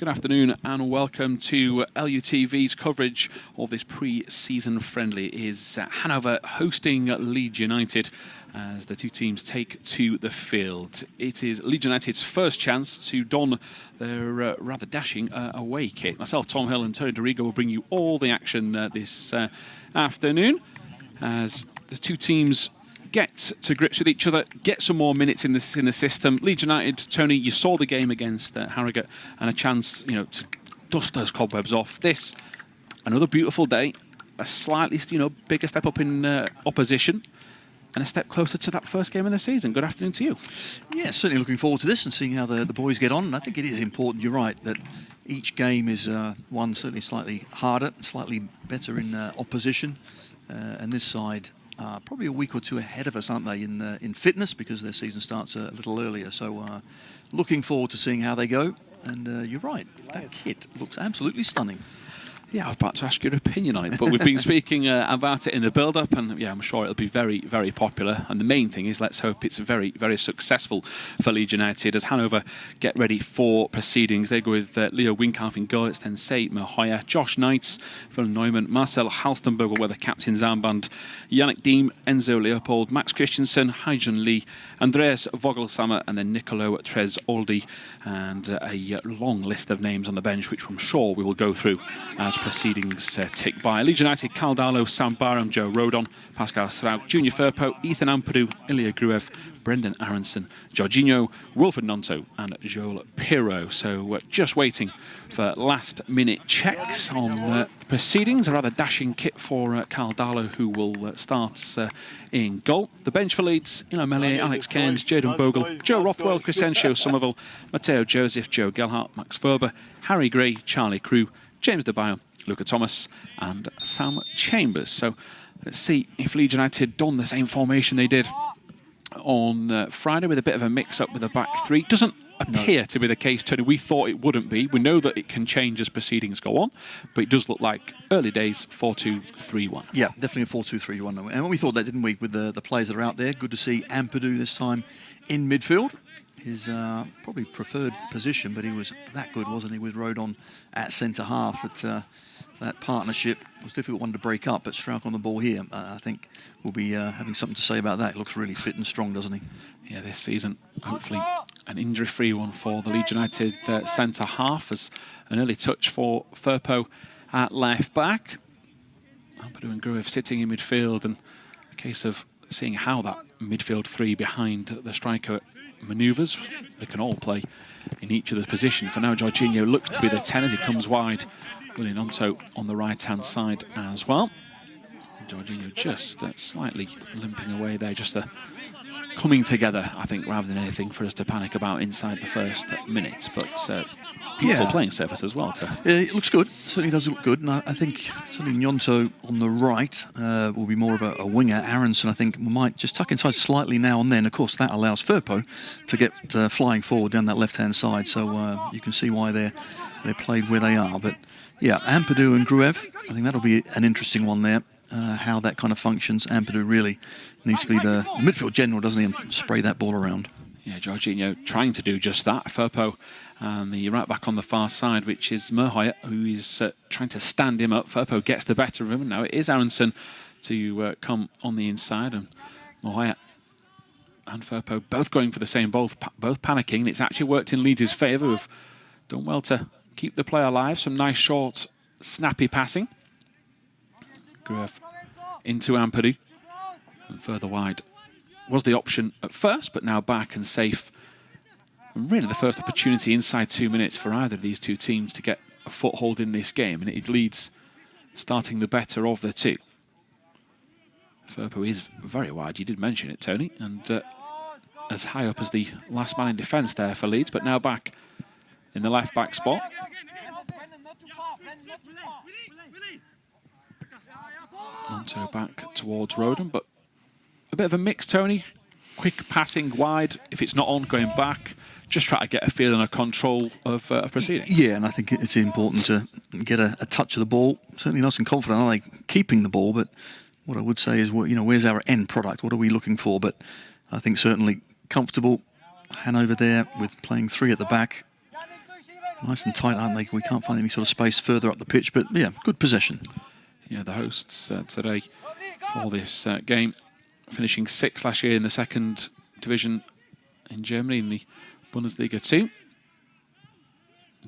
Good afternoon and welcome to LUTV's coverage of this pre-season friendly. Is Hanover hosting Leeds United as the two teams take to the field. It is Leeds United's first chance to don their rather dashing away kit. Myself, Tom Hill and Tony Dorigo will bring you all the action this afternoon as the two teams get to grips with each other, get some more minutes in the system. Leeds United, Tony, you saw the game against Harrogate and a chance, to dust those cobwebs off. This, another beautiful day, a slightly, bigger step up in opposition and a step closer to that first game of the season. Good afternoon to you. Yeah, certainly looking forward to this and seeing how the boys get on. And I think it is important, you're right, that each game is one certainly slightly harder, slightly better in opposition. And this side probably a week or two ahead of us, aren't they, in fitness, because their season starts a little earlier. So looking forward to seeing how they go. And you're right, that kit looks absolutely stunning. Yeah, I was about to ask your opinion on it, but we've been speaking about it in the build-up, and yeah, I'm sure it'll be very, very popular. And the main thing is, let's hope it's very, very successful for Leeds United as Hanover get ready for proceedings. They go with Leo Winkalf in goal. It's then Say Mahoya, Josh Knights, Phil Neumann, Marcel Halstenberg will wear the captain's armband, Yannick Diem, Enzo Leopold, Max Christensen, Haijun Lee, Andreas Vogelsammer, and then Nicolo Tres Oldi, and a long list of names on the bench, which I'm sure we will go through as proceedings tick by. Leeds United, Darlow, Sam Byram, Joe Rodon, Pascal Struijk, Junior Firpo, Ethan Ampadu, Ilya Gruev, Brendan Aaronson, Georginio, Wilfred Gnonto, and Joel Piroe. So just waiting for last-minute checks on the proceedings. A rather dashing kit for Darlow, who will start in goal. The bench for Leeds, Meslier, Alex Cairns, Jaden Bogle, Joe Rothwell, Crescencio Summerville, Matteo Joseph, Joe Gelhardt, Max Ferber, Harry Gray, Charlie Crew, James Debayo, Luca Thomas and Sam Chambers. So let's see if Leeds United don the same formation they did on Friday with a bit of a mix-up with the back three. Doesn't appear to be the case, Tony. We thought it wouldn't be. We know that it can change as proceedings go on, but it does look like early days 4-2-3-1. Yeah, definitely a 4-2-3-1. And we thought that, didn't we, with the players that are out there. Good to see Ampadu this time in midfield. His probably preferred position, but he was that good, wasn't he, with Rodon at centre-half. That partnership was a difficult one to break up, but Struijk on the ball here, I think we'll be having something to say about that. He looks really fit and strong, doesn't he? Yeah, this season, hopefully an injury-free one for the Leeds United centre-half, as an early touch for Firpo at left-back. Ampadu and Gruev sitting in midfield, and a case of seeing how that midfield three behind the striker manoeuvres. They can all play in each other's position. For now, Georginio looks to be the 10 as he comes wide. William Gnonto on the right-hand side as well. Georginio just slightly limping away there, just coming together, I think, rather than anything for us to panic about inside the first minute. But beautiful playing surface as well. It looks good. Certainly does look good. And I think certainly Gnonto on the right will be more of a winger. Aaronson, I think, might just tuck inside slightly now and then. Of course, that allows Firpo to get flying forward down that left-hand side. So you can see why they're played where they are. But yeah, Ampadu and Gruev, I think that'll be an interesting one there. How that kind of functions. Ampadu really needs to be the midfield general, doesn't he, and spray that ball around. Yeah, Georginio trying to do just that. Firpo and the right back on the far side, which is Mahoya, who is trying to stand him up. Firpo gets the better of him, and now it is Aaronson to come on the inside, and Mahoya and Firpo both going for the same ball, both panicking. It's actually worked in Leeds' favour, who've done well to keep the play alive. Some nice short, snappy passing. Gruev into Ampadu, and further wide was the option at first, but now back and safe. And really the first opportunity inside 2 minutes for either of these two teams to get a foothold in this game, and it Leeds starting the better of the two. Firpo is very wide, you did mention it, Tony, and as high up as the last man in defence there for Leeds, but now back in the left-back spot. Gnonto back towards Rodon, but a bit of a mix, Tony. Quick passing wide, if it's not on, going back. Just try to get a feel and a control of proceeding. Yeah, and I think it's important to get a touch of the ball. Certainly nice and confident, aren't they, keeping the ball, but what I would say is, where's our end product? What are we looking for? But I think certainly comfortable. Hanover there with playing three at the back. Nice and tight, aren't they? We can't find any sort of space further up the pitch, but yeah, good possession. Yeah, the hosts today for this game, finishing 6th last year in the 2nd division in Germany in the Bundesliga 2.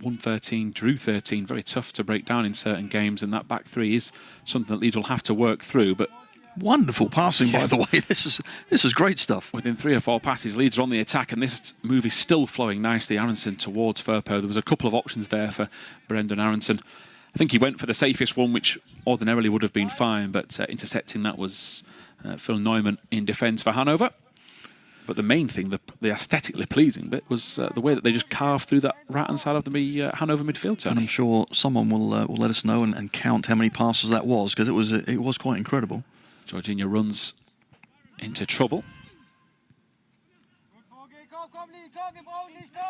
Won 13, drew 13. Very tough to break down in certain games, and that back three is something that Leeds will have to work through. But wonderful passing, by the way. This is great stuff. Within 3 or 4 passes, Leeds are on the attack, and this move is still flowing nicely. Aaronson towards Firpo. There was a couple of options there for Brendan Aaronson. I think he went for the safest one, which ordinarily would have been fine, but intercepting that was Phil Neumann in defence for Hanover. But the main thing, the aesthetically pleasing bit, was the way that they just carved through that right-hand side of the Hanover midfield turn. And I'm sure someone will let us know and count how many passes that was, because it was quite incredible. Georginio runs into trouble.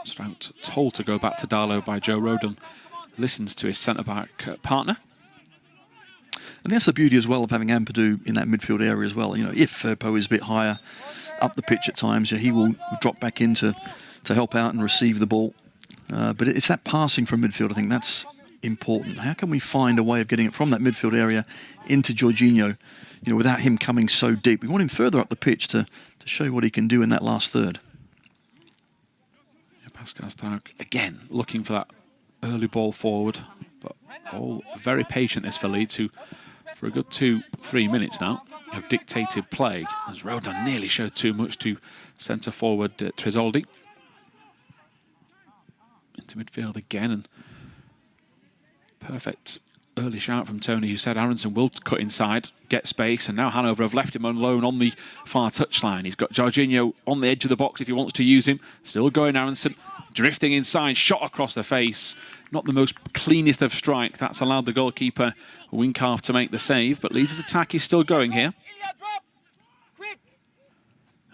Struijk told to go back to Darlow by Joe Rodon. Listens to his centre-back partner. And that's the beauty as well of having Ampadu in that midfield area as well. You know, if Firpo is a bit higher up the pitch at times, he will drop back in to help out and receive the ball. But it's that passing from midfield, I think that's important. How can we find a way of getting it from that midfield area into Georginio, without him coming so deep? We want him further up the pitch to show what he can do in that last third. Yeah, Pascal Struijk, again, looking for that early ball forward, but all very patient this for Leeds, who for a good 2-3 minutes now have dictated play, as Rodon nearly showed too much to centre forward Tresoldi. Into midfield again, and perfect early shout from Tony, who said Aaronson will cut inside, get space, and now Hanover have left him alone on the far touchline. He's got Georginio on the edge of the box if he wants to use him. Still going Aaronson, drifting inside, shot across the face. Not the most cleanest of strike. That's allowed the goalkeeper, Winkalf, to make the save, but Leeds' attack is still going here.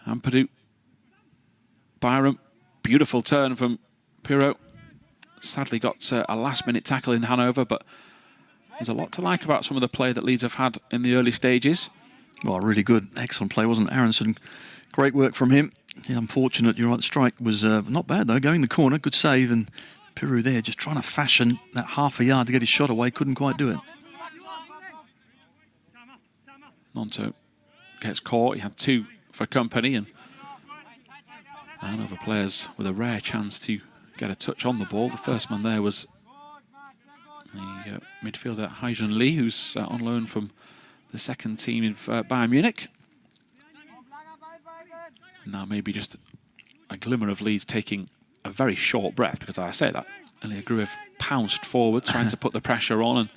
Ampadu, Byram, beautiful turn from Piroe. Sadly got a last-minute tackle in Hanover, but there's a lot to like about some of the play that Leeds have had in the early stages. Well, really good, excellent play, wasn't it? Aaronson, great work from him. Yeah, unfortunate, you're right, the strike was not bad though, going the corner, good save, and Piroe there just trying to fashion that half a yard to get his shot away, couldn't quite do it. Gnonto gets caught, he had 2 for company, and Hanover players with a rare chance to get a touch on the ball. The first man there was the midfielder Haijun Lee, who's on loan from the 2nd team of Bayern Munich. Now maybe just a glimmer of Leeds taking a very short breath, because I say that earlier Gruev pounced forward, trying to put the pressure on, and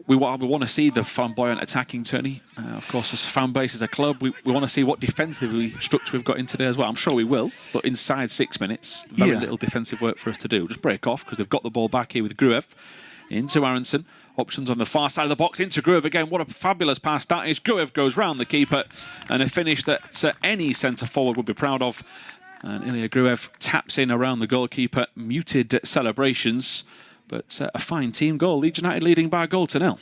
we want to see the flamboyant attacking Tony. Of course, as fan base, as a club, we want to see what defensively structure we've got in today as well. I'm sure we will, but inside 6 minutes, very little defensive work for us to do. Just break off, because they've got the ball back here with Gruev. Into Aaronson. Options on the far side of the box, into Gruev again. What a fabulous pass that is. Gruev goes round the keeper, and a finish that any centre-forward would be proud of. And Ilya Gruev taps in around the goalkeeper. Muted celebrations, but a fine team goal. Leeds United leading by a goal to 0.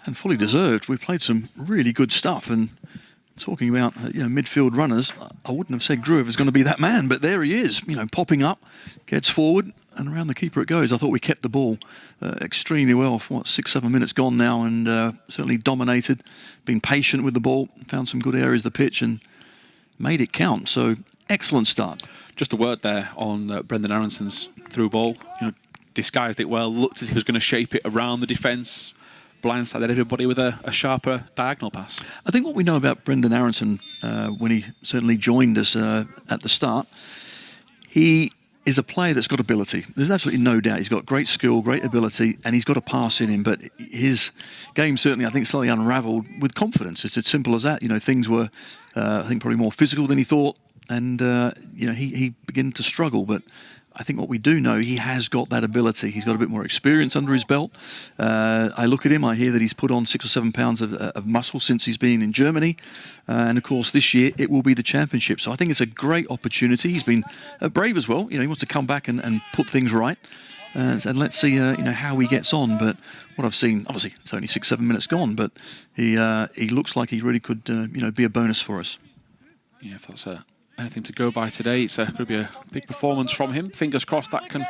And fully deserved. We played some really good stuff, and talking about midfield runners, I wouldn't have said Gruev is going to be that man, but there he is, popping up, gets forward, and around the keeper it goes. I thought we kept the ball extremely well for 6-7 minutes gone now, and certainly dominated, been patient with the ball, found some good areas of the pitch and made it count. So excellent start. Just a word there on Brendan Aaronson's through ball. Disguised it well, looked as if he was going to shape it around the defence, blindsided everybody with a sharper diagonal pass. I think what we know about Brendan Aaronson, when he certainly joined us at the start, he is a player that's got ability. There's absolutely no doubt. He's got great skill, great ability, and he's got a pass in him. But his game certainly, I think, slightly unravelled with confidence. It's as simple as that. Things were, I think, probably more physical than he thought, and he began to struggle. But I think what we do know, he has got that ability. He's got a bit more experience under his belt. I look at him, I hear that he's put on 6 or 7 pounds of muscle since he's been in Germany. And of course, this year it will be the championship. So I think it's a great opportunity. He's been brave as well. He wants to come back and put things right. And let's see, how he gets on. But what I've seen, obviously, it's only 6-7 minutes gone, but he looks like he really could, be a bonus for us. Yeah, if that's anything to go by today, it's going to be a big performance from him. Fingers crossed that can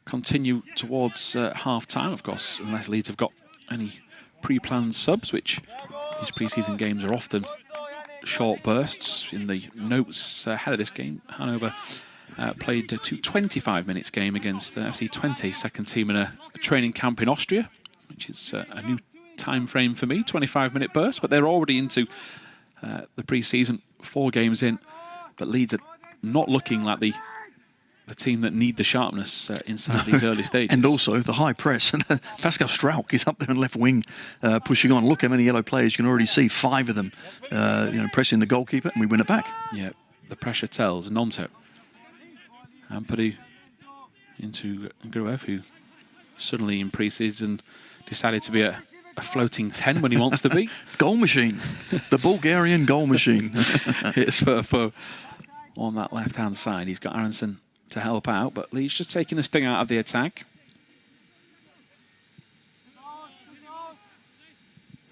continue towards half-time, of course, unless Leeds have got any pre-planned subs, which these pre-season games are often short bursts. In the notes ahead of this game, Hanover played a 25 minutes game against the FC20, second team in a training camp in Austria, which is a new time frame for me, 25-minute burst, but they're already into the pre-season, 4 games in, but Leeds are not looking like the team that need the sharpness inside these early stages. And also the high press. Pascal Struijk is up there on left wing pushing on. Look how many yellow players. You can already see 5 of them pressing the goalkeeper, and we win it back. Yeah, the pressure tells. Gnonto. Ampadu into Gruev, who suddenly in pre-season decided to be a floating 10 when he wants to be. Goal machine. The Bulgarian goal machine. It's Firpo on that left-hand side. He's got Aaronson to help out, but Leeds just taking the sting out of the attack.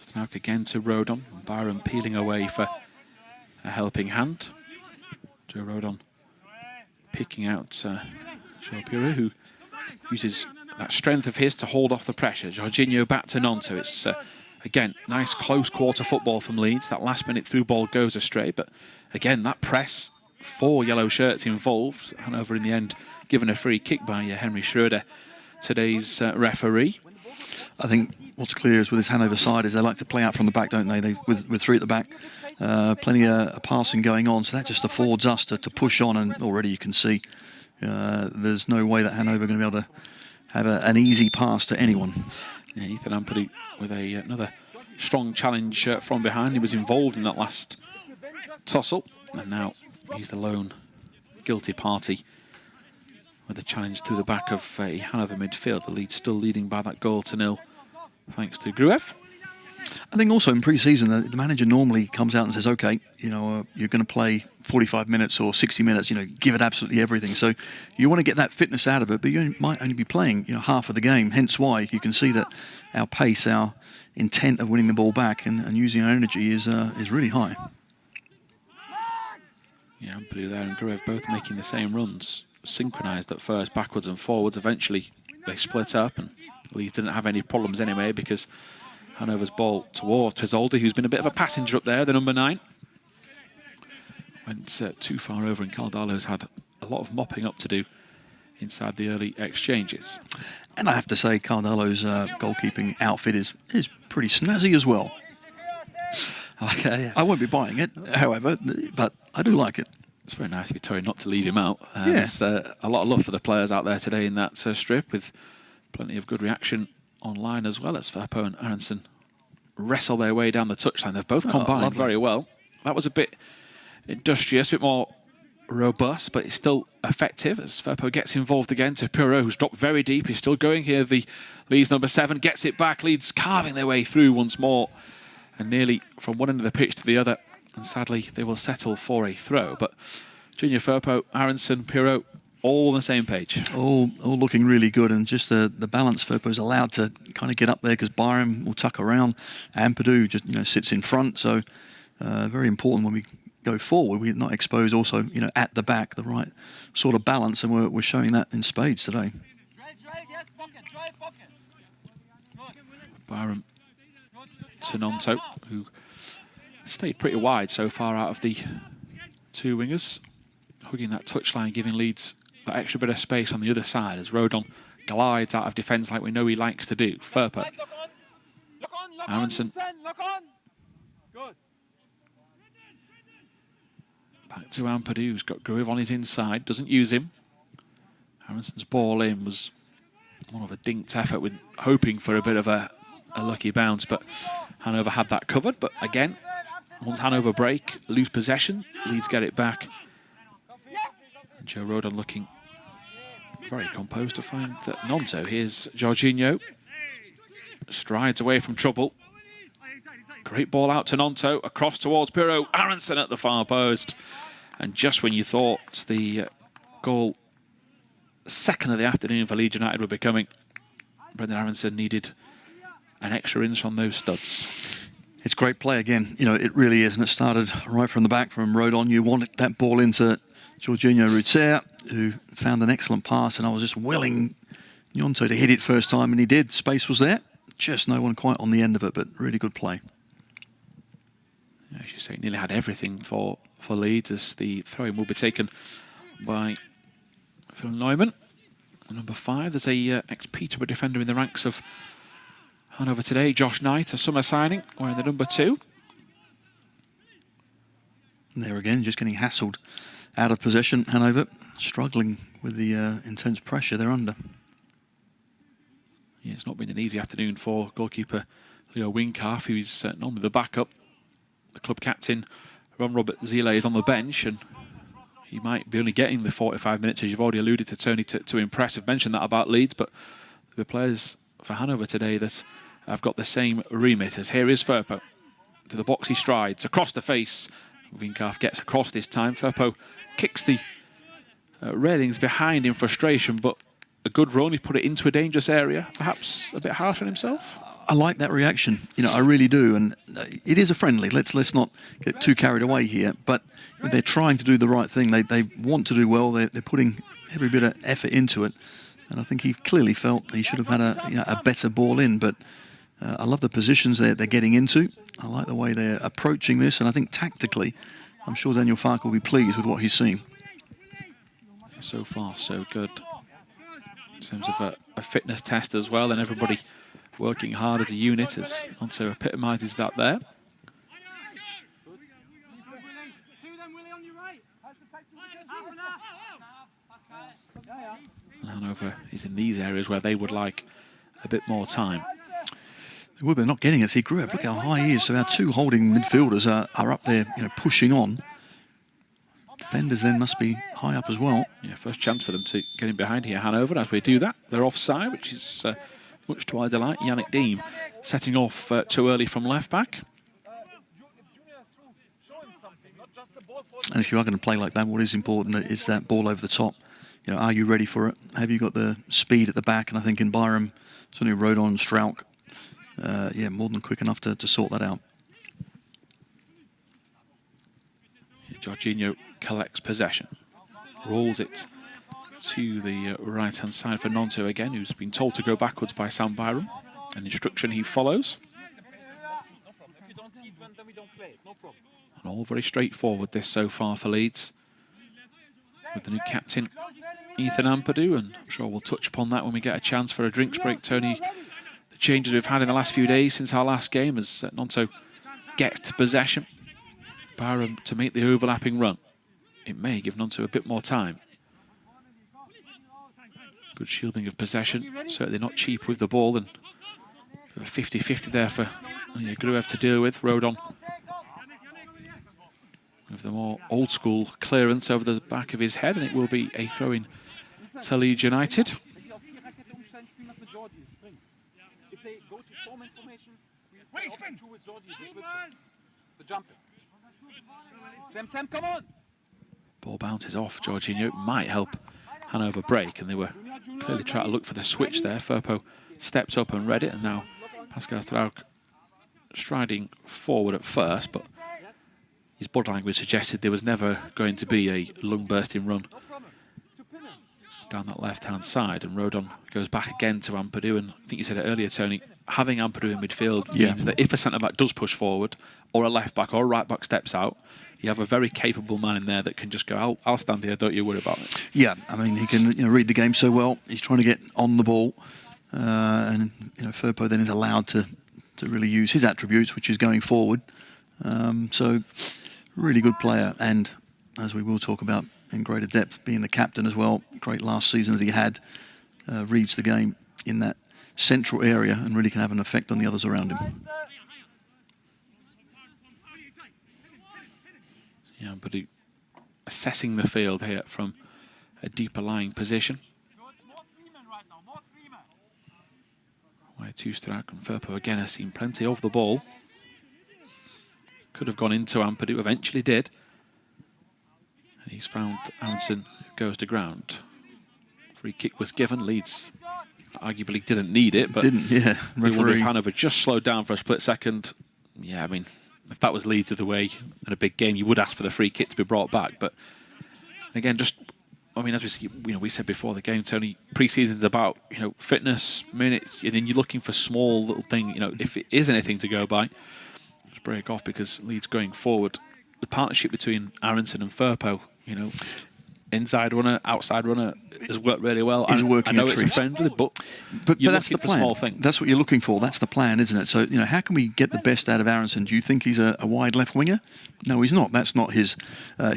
Struijk again to Rodon. Byram peeling away for a helping hand. Joe Rodon picking out Piroe, who uses that strength of his to hold off the pressure. Georginio back to Gnonto. It's, again, nice close quarter football from Leeds. That last-minute through ball goes astray, but again, that press, 4 yellow shirts involved. Hanover, in the end, given a free kick by Henry Schroder, today's referee. I think what's clear is with this Hanover side is they like to play out from the back, don't they? With 3 at the back. Plenty of passing going on, so that just affords us to push on, and already you can see there's no way that Hanover are going to be able to have an easy pass to anyone. Yeah, Ethan Ampadu with another strong challenge from behind. He was involved in that last tussle, and now he's the lone guilty party with a challenge through the back of Hanover midfield. The Leeds still leading by that goal to 0, thanks to Gruev. I think also in pre-season, the manager normally comes out and says, okay, you're going to play 45 minutes or 60 minutes, give it absolutely everything. So you want to get that fitness out of it, but you might only be playing, half of the game. Hence why you can see that our pace, our intent of winning the ball back and using our energy is really high. Yeah, Ampadu there and Gruev both making the same runs, synchronised at first, backwards and forwards. Eventually they split up, and Leeds didn't have any problems anyway, because Hanover's ball towards Trizoldi, who's been a bit of a passenger up there, the number 9. Went too far over, and Dallow's had a lot of mopping up to do inside the early exchanges. And I have to say, Dallow's goalkeeping outfit is pretty snazzy as well. Okay, yeah. I won't be buying it, however, but I do like it. It's very nice of you, Tori, not to leave him out. There's a lot of love for the players out there today in that strip, with plenty of good reaction online as well, as Firpo and Aaronson wrestle their way down the touchline. They've both combined very well. That was a bit industrious, a bit more robust, but it's still effective as Firpo gets involved again to Piroe, who's dropped very deep. He's still going here. The Leeds number 7 gets it back. Leeds carving their way through once more, and nearly from one end of the pitch to the other. And sadly, they will settle for a throw. But Junior Firpo, Aaronson, Piroe, all on the same page. All looking really good, and just the balance Firpo's allowed to kind of get up there, because Byram will tuck around. Ampadu just sits in front, so very important when we go forward. We're not exposed also at the back, the right sort of balance, and we're showing that in spades today. Byram to Gnonto, who stayed pretty wide so far out of the 2 wingers, hugging that touchline, giving Leeds that extra bit of space on the other side as Rodon glides out of defence like we know he likes to do. Firpo. Aaronson. Back to Ampadu, who's got Gruev on his inside, doesn't use him. Aaronson's ball in was more of a dinked effort, with hoping for a bit of a lucky bounce, but Hanover had that covered. But again, once Hanover break, lose possession, Leeds get it back. And Joe Rodon looking very composed to find that Gnonto. Here's Georginio. Strides away from trouble. Great ball out to Gnonto, across towards Piroe. Aaronson at the far post. And just when you thought the goal second of the afternoon for Leeds United would be coming, Brendan Aaronson needed an extra inch on those studs. It's great play again. It really is, and it started right from the back from Rodon. You wanted that ball into Georginio Rutzer, who found an excellent pass, and I was just willing Gnonto to hit it first time, and he did. Space was there. Just no one quite on the end of it, but really good play. Yeah, as you say, nearly had everything for Leeds, as the throw-in will be taken by Phil Neumann. Number 5, there's a ex-Peterborough defender in the ranks of Hanover today, Josh Knight, a summer signing, wearing the number 2. And there again, just getting hassled out of possession. Hanover struggling with the intense pressure they're under. Yeah, it's not been an easy afternoon for goalkeeper Leo Winkalf, who's normally the backup. The club captain, Ron Robert Zile, is on the bench, and he might be only getting the 45 minutes, as you've already alluded to, Tony, to impress. I've mentioned that about Leeds, but there are players for Hanover today that have got the same remit. As here is Firpo. To the box he strides, across the face. Winkalf gets across this time. Firpo kicks the railings behind in frustration, but a good run. He put it into a dangerous area. Perhaps a bit harsh on himself. I like that reaction. You know, I really do. And it is a friendly. Let's not get too carried away here. But they're trying to do the right thing. They want to do well. They're putting every bit of effort into it. And I think he clearly felt he should have had a better ball in. But I love the positions they're getting into. I like the way they're approaching this. And I think tactically, I'm sure Daniel Farke will be pleased with what he's seeing. So far, so good. In terms of a fitness test as well, and everybody working hard as a unit, as Gnonto epitomises that there. And Hanover is in these areas where they would like a bit more time. Wober not getting it. See, Gruev, look how high he is. So our 2 holding midfielders are up there, pushing on. Defenders then must be high up as well. Yeah, first chance for them to get in behind here, Hanover. As we do that, they're offside, which is much to our delight. Yannick Deem setting off too early from left back. And if you are going to play like that, what is important is that ball over the top. Are you ready for it? Have you got the speed at the back? And I think in Byram, certainly Rodon, Struijk, more than quick enough to sort that out. Georginio collects possession, rolls it to the right-hand side for Gnonto again, who's been told to go backwards by Sam Byram. An instruction he follows. And all very straightforward this so far for Leeds, with the new captain Ethan Ampadu, and I'm sure we'll touch upon that when we get a chance for a drinks break, Tony. The changes we've had in the last few days since our last game as Gnonto gets possession. Byram to make the overlapping run. It may give Gnonto a bit more time. Good shielding of possession. Certainly not cheap with the ball, and 50-50 there for Gruev to deal with. Rodon with the more old school clearance over the back of his head, and it will be a throw-in to Leeds United. Sam, come on! Ball bounces off Georginio. Might help Hanover break, and they were clearly trying to look for the switch there. Firpo stepped up and read it, and now Pascal Struijk striding forward at first, but his body language suggested there was never going to be a lung-bursting run down that left-hand side. And Rodon goes back again to Ampadu, and I think you said it earlier, Tony, having Ampadu in midfield means that if a centre-back does push forward, or a left-back or a right-back steps out, you have a very capable man in there that can just go, I'll stand here, don't you worry about it. Yeah, I mean, he can read the game so well. He's trying to get on the ball. And Firpo then is allowed to really use his attributes, which is going forward. So, really good player. And as we will talk about in greater depth, being the captain as well, great last season as he had, reads the game in that central area and really can have an effect on the others around him. Yeah, but assessing the field here from a deeper lying position. Where to Struijk and Firpo again has seen plenty of the ball. Could have gone into Ampadu, eventually did. And he's found Aaronson, who goes to ground. Free kick was given. Leeds arguably didn't need it, but I wonder if Hanover just slowed down for a split second. Yeah, I mean, if that was Leeds the other way in a big game, you would ask for the free kick to be brought back. But again, just I mean, as we see, we said before the game, Tony, pre-season's about fitness, minutes, and then you're looking for small little thing. If it is anything to go by, just break off, because Leeds going forward, the partnership between Aaronson and Firpo, inside runner, outside runner, has worked really well. Is working. I know it's a friendly, but you're that's the looking for plan. small things. That's what you're looking for. That's the plan, isn't it? So, how can we get the best out of Aaronson? Do you think he's a wide left winger? No, he's not. That's not his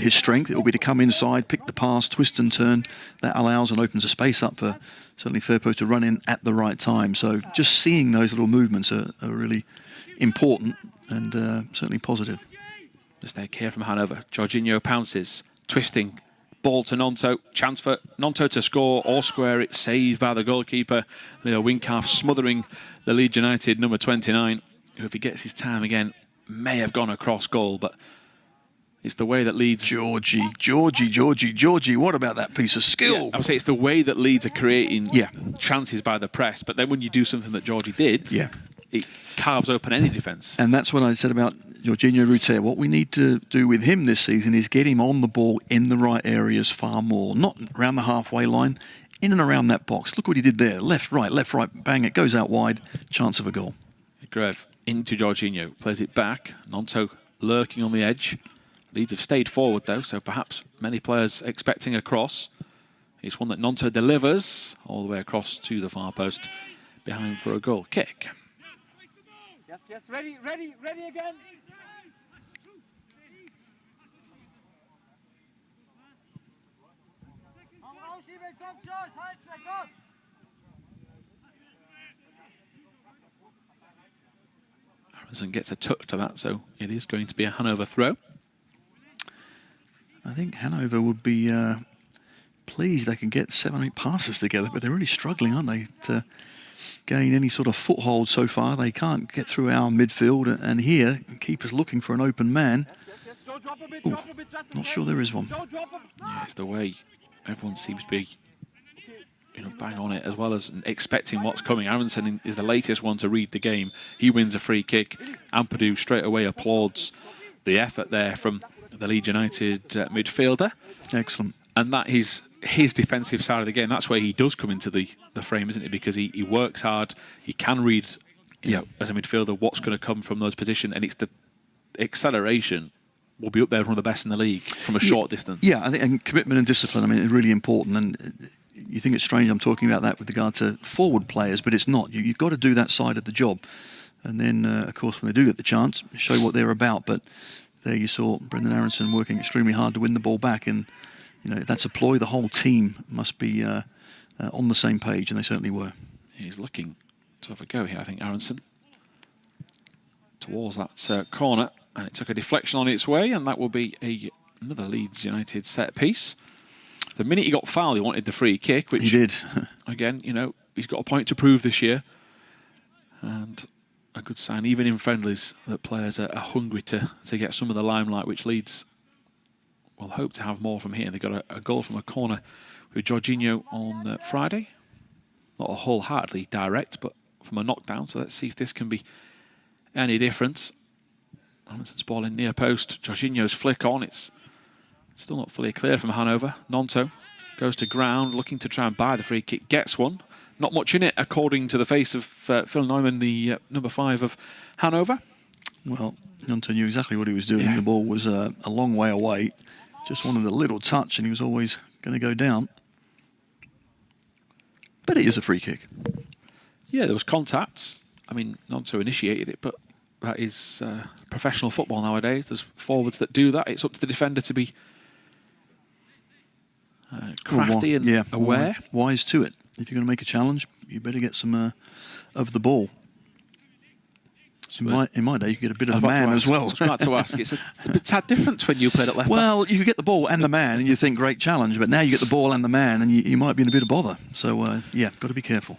strength. It will be to come inside, pick the pass, twist and turn. That allows and opens a space up for certainly Firpo to run in at the right time. So just seeing those little movements are really important and certainly positive. Mistake here from Hanover. Georginio pounces, twisting. Ball to Gnonto, chance for Gnonto to score or square it, saved by the goalkeeper. Leo Winkalf smothering the Leeds United number 29, who, if he gets his time again, may have gone across goal, but it's the way that Leeds... Georgie, what about that piece of skill? Yeah, I would say it's the way that Leeds are creating chances by the press, but then when you do something that Georgie did, it carves open any defence. And that's what I said about Georginio Ruter. What we need to do with him this season is get him on the ball in the right areas far more. Not around the halfway line, in and around that box. Look what he did there. Left, right, bang, it goes out wide. Chance of a goal. Gruev into Georginio, plays it back. Gnonto lurking on the edge. Leeds have stayed forward though, so perhaps many players expecting a cross. It's one that Gnonto delivers all the way across to the far post, behind for a goal kick. Yes, ready again. Aaronson gets a touch to that, so it is going to be a Hanover throw. I think Hanover would be pleased they can get 7 or 8 passes together, but they're really struggling, aren't they, to gain any sort of foothold so far. They can't get through our midfield, and here, keeper's looking for an open man. Ooh, not sure there is one. Yeah, it's the way everyone seems to be bang on it, as well as expecting what's coming. Aaronson is the latest one to read the game. He wins a free kick. Ampadu straight away applauds the effort there from the Leeds United midfielder. Excellent. And that is his defensive side of the game. That's where he does come into the frame, isn't it? Because he works hard. He can read, as a midfielder, what's going to come from those positions. And it's the acceleration will be up there, one of the best in the league from a short distance. Yeah, I think and commitment and discipline, I mean, it's really important. And you think it's strange I'm talking about that with regard to forward players, but it's not. You've got to do that side of the job. And then, of course, when they do get the chance, show what they're about. But there you saw Brendan Aaronson working extremely hard to win the ball back. And, if that's a ploy, the whole team must be on the same page, and they certainly were. He's looking to have a go here, I think, Aaronson, towards that corner. And it took a deflection on its way, and that will be another Leeds United set piece. The minute he got fouled, he wanted the free kick, which... He did. Again, he's got a point to prove this year. And a good sign, even in friendlies, that players are hungry to get some of the limelight, which Leeds will hope to have more from here. They got a goal from a corner with Georginio on Friday. Not a wholeheartedly direct, but from a knockdown. So let's see if this can be any different. Aaronson ball in near post. Georginio's flick on. It's still not fully clear from Hanover. Gnonto goes to ground, looking to try and buy the free kick. Gets one. Not much in it, according to the face of Phil Neumann, the number 5 of Hanover. Well, Gnonto knew exactly what he was doing. Yeah. The ball was a long way away. Just wanted a little touch, and he was always going to go down. But it is a free kick. Yeah, there was contact. I mean, Gnonto initiated it, but that is professional football nowadays. There's forwards that do that. It's up to the defender to be crafty and aware. Wise to it. If you're going to make a challenge, you better get some of the ball. In my day, you could get a bit of the man as well. I was about to ask. It's a tad different when you played at left back. Well, you could get the ball and the man, and you think, great challenge. But now you get the ball and the man, and you might be in a bit of bother. So, yeah, got to be careful.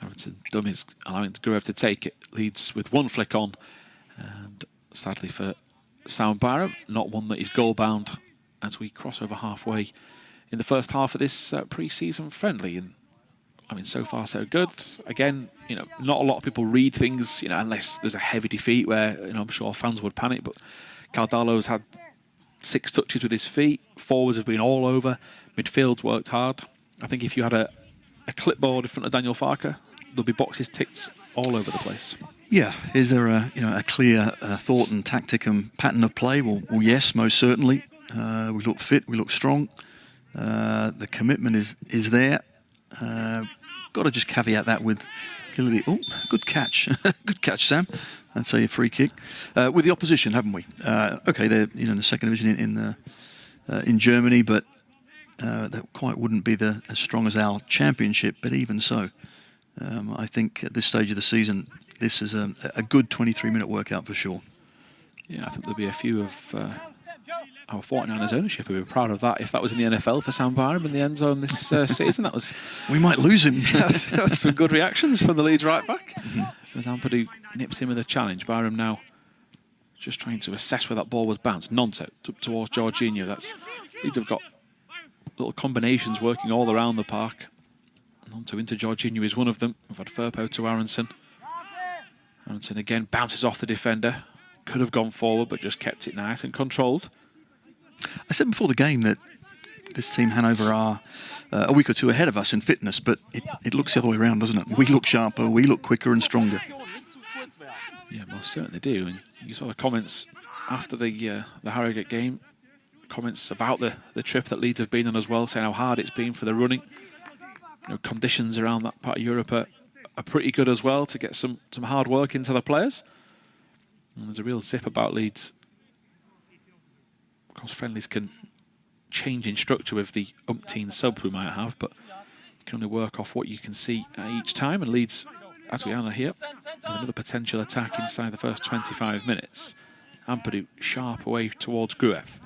Aaronson dummies, allowing Gruev to take it. Leeds with one flick on. And sadly for Sound Byram, not one that is goal-bound as we cross over halfway in the first half of this pre-season friendly. And I mean, so far so good. Again, not a lot of people read things, unless there's a heavy defeat where, I'm sure fans would panic. But Dallow's had 6 touches with his feet. Forwards have been all over. Midfield's worked hard. I think if you had a clipboard in front of Daniel Farker, there'll be boxes ticked all over the place. Yeah, is there a clear thought and tactic and pattern of play? Well, yes, most certainly. We look fit, we look strong. The commitment is there. Got to just caveat that with oh, good catch, good catch, Sam. I'd say a free kick with the opposition, haven't we? Okay, they're in the second division in Germany, but that quite wouldn't be as strong as our championship. But even so, I think at this stage of the season, this is a good 23-minute workout for sure. Yeah, I think there'll be a few of our 49ers ownership who would be proud of that if that was in the NFL for Sam Byram in the end zone this season. That was we might lose him. That was some good reactions from the Leeds right back. As Ampadu nips him with a challenge. Byram now just trying to assess where that ball was bounced. Gnonto towards Georginio. Leeds have got little combinations working all around the park. Gnonto into Georginio is one of them. We've had Firpo to Aaronson. Aaronson again bounces off the defender. Could have gone forward, but just kept it nice and controlled. I said before the game that this team, Hanover, are a week or two ahead of us in fitness, but it looks the other way around, doesn't it? We look sharper, we look quicker and stronger. Yeah, most certainly do. And you saw the comments after the Harrogate game, comments about the trip that Leeds have been on as well, saying how hard it's been for the running. Conditions around that part of Europe are pretty good as well to get some hard work into the players. And there's a real zip about Leeds. Of course, friendlies can change in structure with the umpteen subs we might have, but you can only work off what you can see each time. And Leeds, as we are here, with another potential attack inside the first 25 minutes. Ampadu sharp away towards Gruev.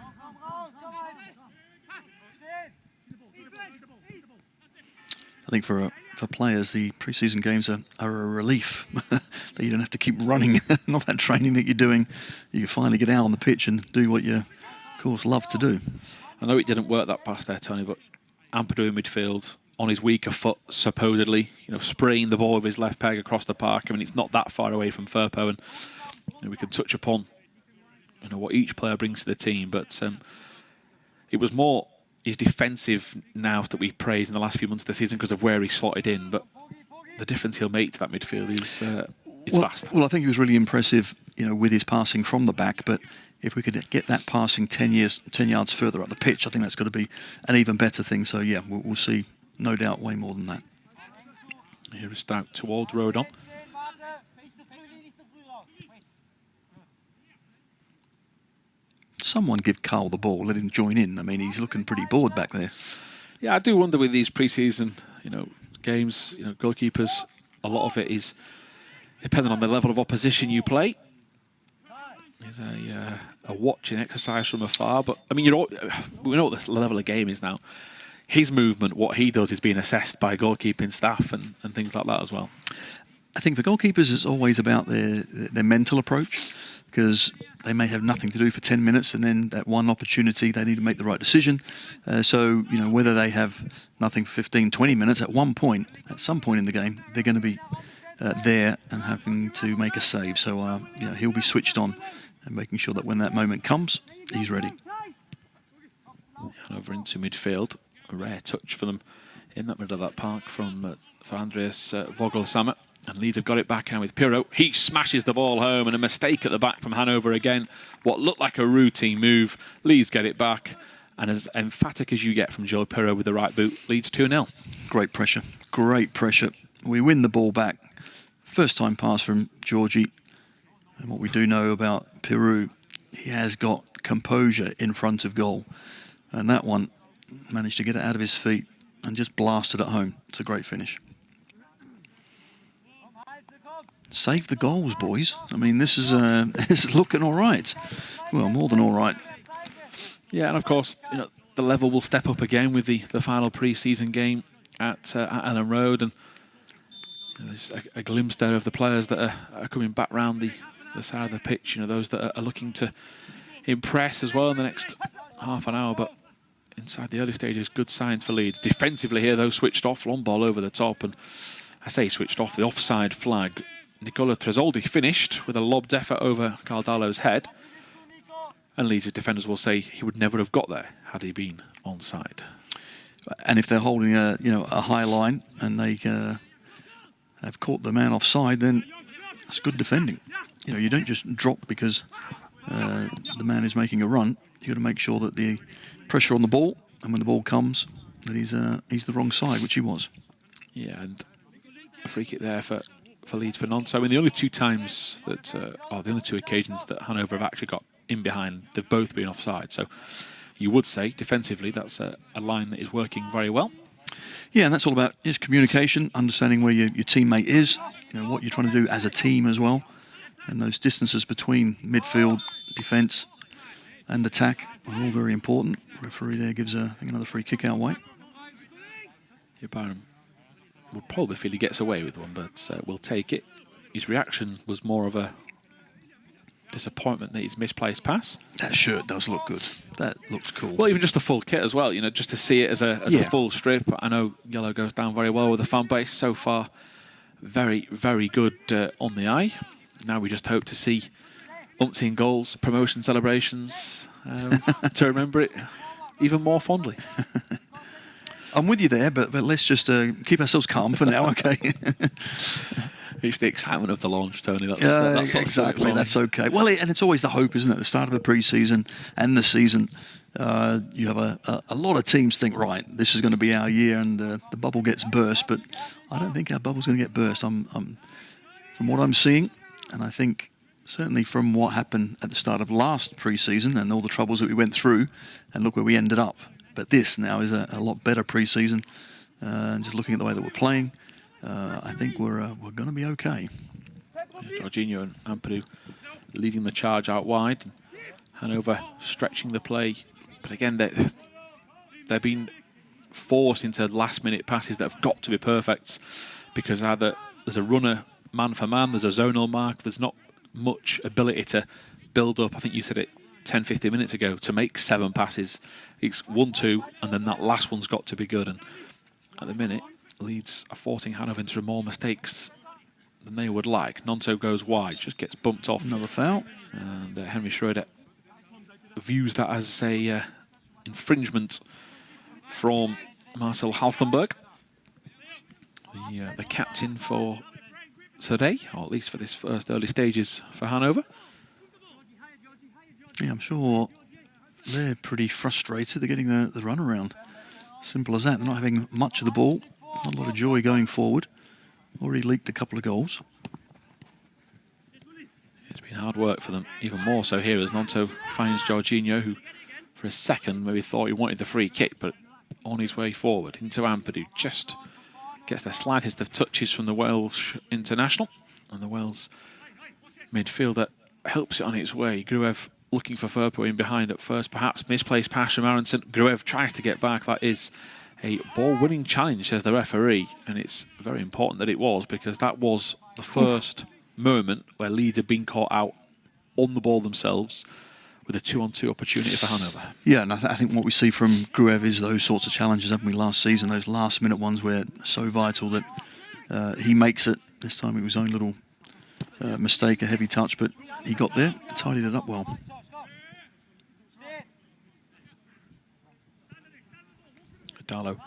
I think for players, the pre-season games are a relief. That you don't have to keep running, not that training that you're doing. You can finally get out on the pitch and do what you, of course, love to do. I know it didn't work that pass there, Tony, but Ampadu in midfield, on his weaker foot, supposedly, spraying the ball with his left peg across the park. I mean, it's not that far away from Firpo, and we can touch upon what each player brings to the team, but it was more his defensive nous that we praised in the last few months of the season because of where he slotted in, but the difference he'll make to that midfield is vast. Well, I think he was really impressive, with his passing from the back, but if we could get that passing 10 yards further up the pitch, I think that's got to be an even better thing. So, yeah, we'll see, no doubt, way more than that. Here is Struijk towards Rodon. Someone give Carl the ball, let him join in. I mean, he's looking pretty bored back there. Yeah, I do wonder with these pre-season, games, goalkeepers, a lot of it is depending on the level of opposition you play. It's a watching exercise from afar, but I mean, we know what the level of game is now. His movement, what he does, is being assessed by goalkeeping staff and things like that as well. I think for goalkeepers, it's always about their mental approach, because they may have nothing to do for 10 minutes and then that one opportunity they need to make the right decision. So, whether they have nothing for 15, 20 minutes, at some point in the game, they're going to be there and having to make a save. So, he'll be switched on and making sure that when that moment comes, he's ready. And over into midfield, a rare touch for them in that middle of that park for Andreas Vogelsammer. And Leeds have got it back now with Piroe. He smashes the ball home, and a mistake at the back from Hanover again. What looked like a routine move. Leeds get it back. And as emphatic as you get from Joe Piroe with the right boot, Leeds 2-0. Great pressure. Great pressure. We win the ball back. First time pass from Georgie. And what we do know about Piroe, he has got composure in front of goal. And that one managed to get it out of his feet and just blasted it home. It's a great finish. Save the goals, boys. I mean, this is looking all right. Well, more than all right. Yeah, and of course, the level will step up again with the final pre-season game at Ellen Road, and there's a glimpse there of the players that are coming back round the side of the pitch. Those that are looking to impress as well in the next half an hour. But inside the early stages, good signs for Leeds. Defensively here, though, switched off, long ball over the top, and I say switched off, the offside flag. Nicola Tresoldi finished with a lobbed effort over Carl Darlow's head. And Leeds' defenders will say he would never have got there had he been onside. And if they're holding a high line and they have caught the man offside, then it's good defending. You don't just drop because the man is making a run. You've got to make sure that the pressure on the ball, and when the ball comes, that he's the wrong side, which he was. Yeah, and a free kick there for Leeds for Gnonto. I mean, the only two times that, the only two occasions that Hanover have actually got in behind, they've both been offside. So you would say defensively that's a line that is working very well. Yeah, and that's all about just communication, understanding where your teammate is, what you're trying to do as a team as well, and those distances between midfield, defence, and attack are all very important. The referee there gives I think another free kick our way. Yeah, Byram would probably feel he gets away with one, but we'll take it. His reaction was more of a disappointment that he's misplaced pass. That shirt does look good. That looks cool. Well, even just the full kit as well, just to see it as a full strip. I know yellow goes down very well with the fan base so far. Very, very good on the eye. Now we just hope to see umpteen goals, promotion celebrations, to remember it even more fondly. I'm with you there, but let's just keep ourselves calm for now, okay? It's the excitement of the launch, Tony. That's exactly. That's okay. Well, and it's always the hope, isn't it? At the start of the pre-season and the season, you have a lot of teams think, right, this is going to be our year, and the bubble gets burst. But I don't think our bubble's going to get burst. From what I'm seeing, and I think certainly from what happened at the start of last pre-season and all the troubles that we went through, and look where we ended up. But this now is a lot better pre-season. And just looking at the way that we're playing, I think we're going to be okay. Yeah, Georginio and Ampadu leading the charge out wide. Hanover stretching the play. But again, they're being forced into last-minute passes that have got to be perfect, because either there's a runner man for man, there's a zonal mark, there's not much ability to build up. I think you said it 10, 15 minutes ago, to make 7 passes. It's 1-2, and then that last one's got to be good. And at the minute, Leeds are forcing Hanover into more mistakes than they would like. Gnonto goes wide, just gets bumped off. Another foul. And Henry Schroder views that as a infringement from Marcel Halstenberg, the captain for today, or at least for this first early stages for Hanover. Yeah, I'm sure they're pretty frustrated. They're getting the run around. Simple as that. They're not having much of the ball. Not a lot of joy going forward. Already leaked a couple of goals. It's been hard work for them, even more so here as Gnonto finds Georginio, who for a second maybe thought he wanted the free kick, but on his way forward into Ampadu, just gets the slightest of touches from the Welsh international, and the Wales midfielder helps it on its way. Gruev looking for Firpo in behind at first, perhaps misplaced pass from Aaronson. Gruev tries to get back. That is a ball-winning challenge, says the referee, and it's very important that it was, because that was the first moment where Leeds had been caught out on the ball themselves with a 2-on-2 opportunity for Hanover. Yeah, and I think what we see from Gruev is those sorts of challenges, haven't we, last season, those last-minute ones where it's so vital that he makes it. This time it was his own little mistake, a heavy touch, but he got there, tidied it up well. Darlow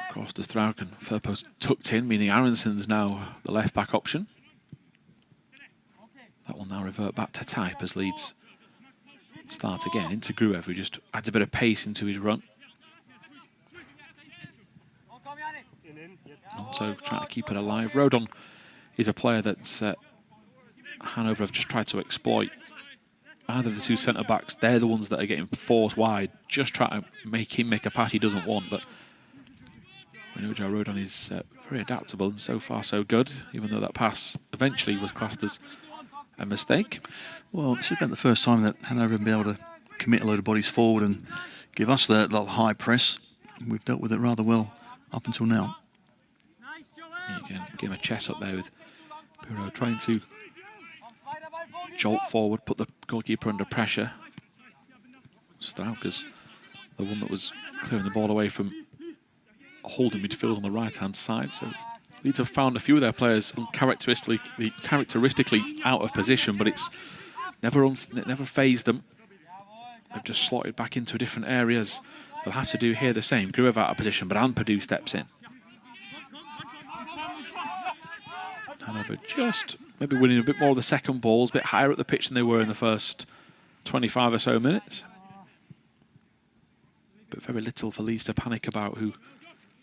across to Struijk, and Firpo's tucked in, meaning Aaronson's now the left-back option. That will now revert back to type as Leeds start again into Gruev, who just adds a bit of pace into his run. Gnonto trying to keep it alive. Rodon is a player that Hanover have just tried to exploit. Either of the two centre-backs, they're the ones that are getting forced wide, just trying to make him make a pass he doesn't want. But we know Joe Rodon is very adaptable, and so far so good, even though that pass eventually was classed as a mistake. Well, this has been the first time that Hanover have been able to commit a load of bodies forward and give us the high press. We've dealt with it rather well up until now. You can give him a chest up there with Piroe trying to jolt forward, put the goalkeeper under pressure. Struijk is the one that was clearing the ball away from holding midfield on the right-hand side. So Leeds have found a few of their players characteristically out of position, but it never fazed them. They've just slotted back into different areas. They'll have to do here the same. Gruev out of position, but Ampadu steps in. Hanover just maybe winning a bit more of the second balls, a bit higher up the pitch than they were in the first 25 or so minutes. But very little for Leeds to panic about, who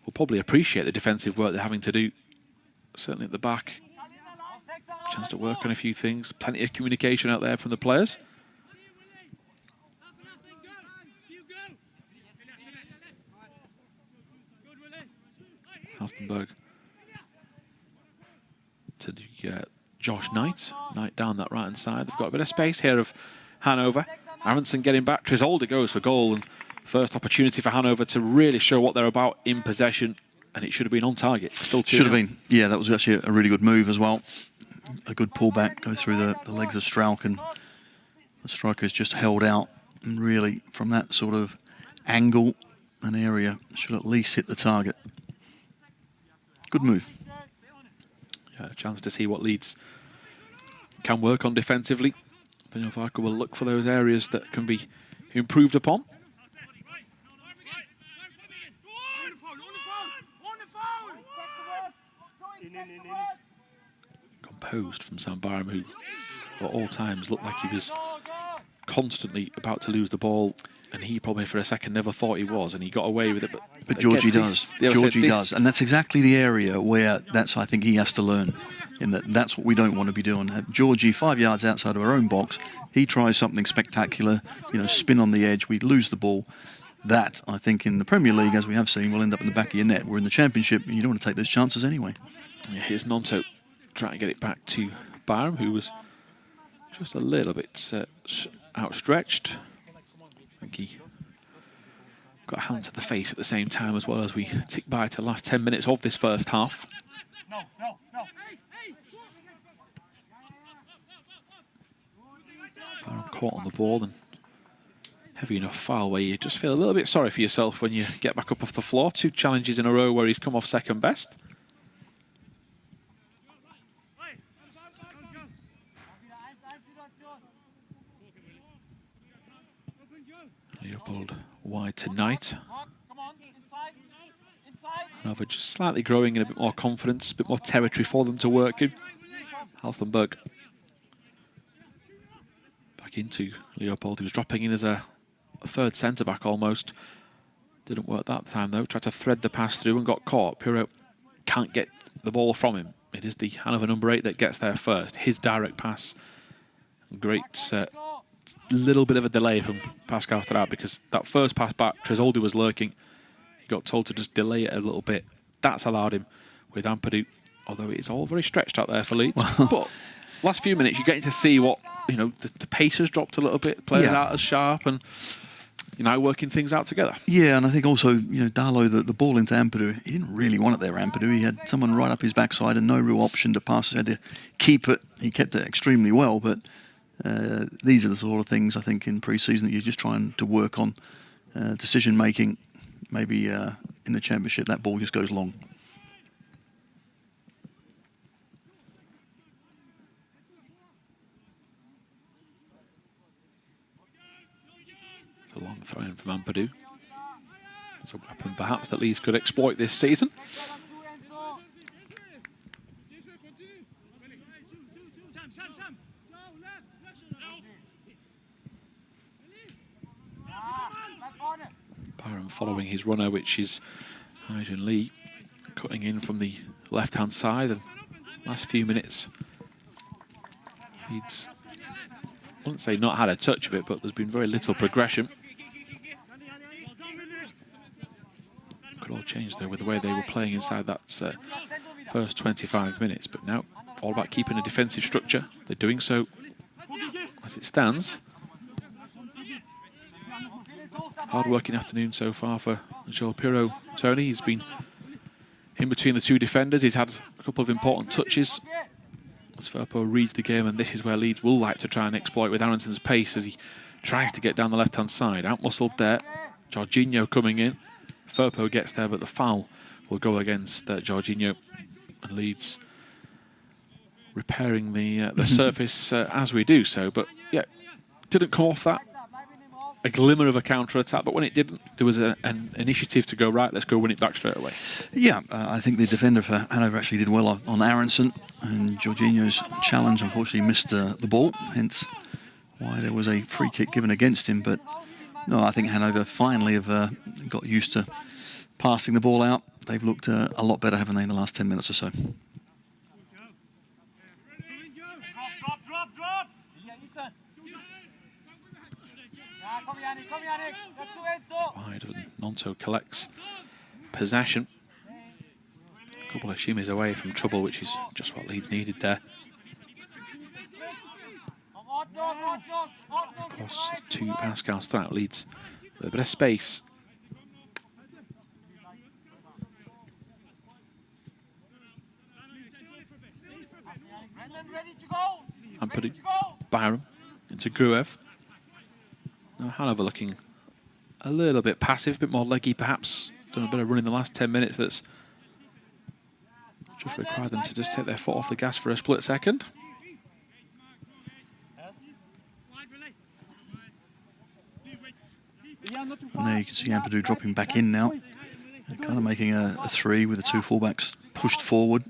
will probably appreciate the defensive work they're having to do. Certainly at the back. Chance to work on a few things. Plenty of communication out there from the players. Halstenberg to Josh Knight. Knight down that right-hand side. They've got a bit of space here of Hanover. Aaronson getting back. Tresoldi goes for goal. And first opportunity for Hanover to really show what they're about in possession. And it should have been on target. Still 2-0. Should have been. Yeah, that was actually a really good move as well. A good pullback, go through the legs of Struijk, and the striker's just held out. And really, from that sort of angle and area, should at least hit the target. Good move. Yeah, a chance to see what Leeds can work on defensively. Daniel Farker will look for those areas that can be improved upon. Composed from Sam Byram, who at all times looked like he was constantly about to lose the ball, and he probably for a second never thought he was, and he got away with it. But Georgie does. Georgie does, and that's exactly the area where I think he has to learn. In that's what we don't want to be doing. Georgie, 5 yards outside of our own box, he tries something spectacular, spin on the edge, we lose the ball. That, I think, in the Premier League, as we have seen, will end up in the back of your net. We're in the Championship, and you don't want to take those chances anyway. Yeah, here's Gnonto trying to get it back to Byram, who was just a little bit outstretched. I think he got a hand to the face at the same time, as well, as we tick by to the last 10 minutes of this first half. Byram caught on the ball, and heavy enough foul where you just feel a little bit sorry for yourself when you get back up off the floor. 2 challenges in a row where he's come off second best. Leopold wide tonight. Hanover just slightly growing in a bit more confidence, a bit more territory for them to work in. Halstenberg back into Leopold, who's dropping in as a third centre-back almost. Didn't work that time though. Tried to thread the pass through and got caught. Piroe can't get the ball from him. It is the Hanover number 8 that gets there first. His direct pass. Great little bit of a delay from Pascal Strat, because that first pass back, Tresoldi was lurking. He got told to just delay it a little bit. That's allowed him with Ampadu, although it's all very stretched out there for Leeds. But last few minutes, you're getting to see what, the pace has dropped a little bit. Players aren't as sharp, and working things out together. Yeah, and I think also, Darlow, the ball into Ampadu, he didn't really want it there, Ampadu. He had someone right up his backside and no real option to pass. He had to keep it. He kept it extremely well, but these are the sort of things, I think, in pre-season that you're just trying to work on. Decision-making, maybe in the Championship, that ball just goes long. A long throw in from Ampadu. It's a weapon perhaps that Leeds could exploit this season. Byram following his runner, which is Hyjin Lee, cutting in from the left-hand side. And last few minutes, Leeds, I wouldn't say not had a touch of it, but there's been very little progression. Could all change though with the way they were playing inside that first 25 minutes. But now, all about keeping a defensive structure. They're doing so as it stands. Hard-working afternoon so far for Joel Piroe. Tony, he's been in between the 2 defenders. He's had a couple of important touches as Firpo reads the game, and this is where Leeds will like to try and exploit with Aaronson's pace as he tries to get down the left-hand side. Out-muscled there. Georginio coming in. Firpo gets there, but the foul will go against Georginio, and Leeds repairing the surface as we do so. But yeah, didn't come off that a glimmer of a counter-attack, but when it didn't, there was an initiative to go, right, let's go win it back straight away. Yeah, I think the defender for Hanover actually did well on Aaronson, and Georginio's challenge unfortunately missed the ball, hence why there was a free kick given against him. But no, I think Hanover finally have got used to passing the ball out. They've looked a lot better, haven't they, in the last 10 minutes or so. Wide, and Gnonto collects possession. A couple of shimmies away from trouble, which is just what Leeds needed there. Across to Pascal Struijk. Leeds with a bit of space. Ampadu, Byram into Gruev. Now Hanover looking a little bit passive, a bit more leggy perhaps. Done a bit of running the last 10 minutes that's just required them to just take their foot off the gas for a split second. And there you can see Ampadu dropping back in now. And kind of making a three with the two fullbacks pushed forward.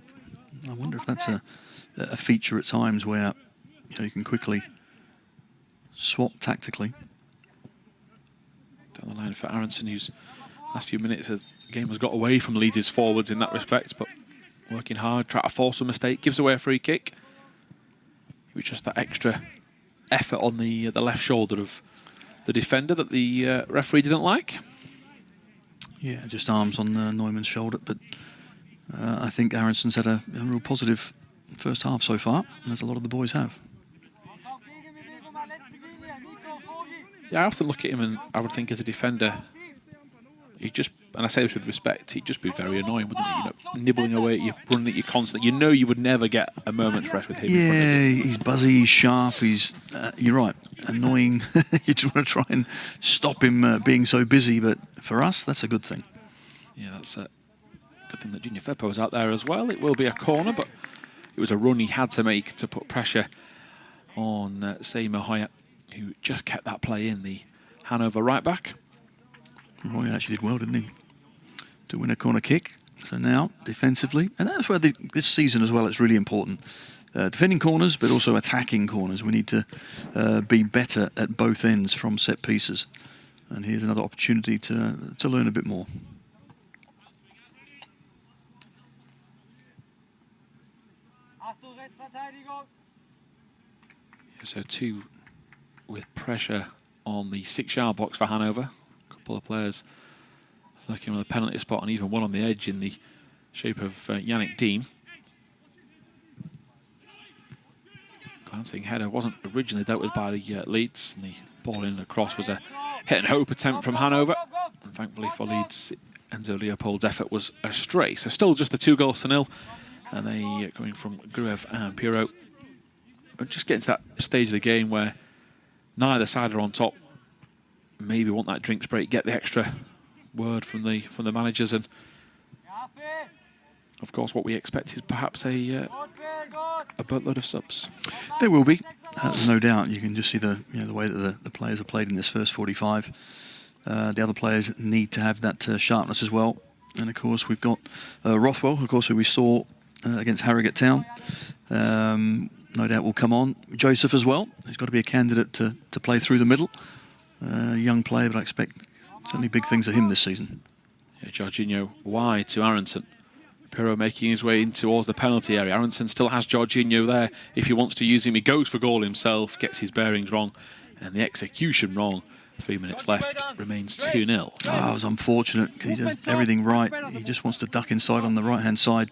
I wonder if that's a feature at times where you can quickly swap tactically. Down the line for Aaronson, whose last few minutes the game has got away from Leeds' forwards in that respect, but working hard, try to force a mistake, gives away a free kick. It was just that extra effort on the left shoulder of the defender that the referee didn't like. Yeah, just arms on Neumann's shoulder, but I think Aaronson's had a real positive first half so far, as a lot of the boys have. Yeah, I often look at him and I would think as a defender, he'd just, and I say this with respect, he'd just be very annoying, wouldn't he? You know, nibbling away at you, running at you constantly. You know you would never get a moment's rest with him. Yeah, in front of you. he's buzzy, he's sharp, he's, you're right, annoying. You just want to try and stop him being so busy, but for us, that's a good thing. Yeah, that's a good thing that Junior Firpo was out there as well. It will be a corner, but it was a run he had to make to put pressure on Seymour Hoyer, who just kept that play in, the Hanover right back. Roy actually did well, didn't he, to win a corner kick. So now, defensively, and that's where this season as well, it's really important. Defending corners, but also attacking corners. We need to be better at both ends from set pieces. And here's another opportunity to learn a bit more. So two with pressure on the 6-yard box for Hanover. A couple of players looking on the penalty spot, and even one on the edge in the shape of Yannick Dean. Glancing header wasn't originally dealt with by the Leeds, and the ball in across was a hit and hope attempt from Hanover. And thankfully for Leeds, Enzo Leopold's effort was astray. So still just the 2-0, and they coming from Gruev and Piroe. Just getting to that stage of the game where neither side are on top. Maybe want that drinks break, get the extra word from the managers, and of course what we expect is perhaps a boatload of subs. There will be, no doubt. You can just see the way that the players have played in this first 45. The other players need to have that sharpness as well. And of course we've got Rothwell, of course, who we saw against Harrogate Town. No doubt will come on. Joseph as well. He's got to be a candidate to play through the middle. Young player, but I expect certainly big things of him this season. Yeah, Georginio wide to Aaronson. Piroe making his way in towards the penalty area. Aaronson still has Georginio there. If he wants to use him, he goes for goal himself, gets his bearings wrong, and the execution wrong. 3 minutes left, remains 2-0. Oh, it was unfortunate. He does everything right. He just wants to duck inside on the right-hand side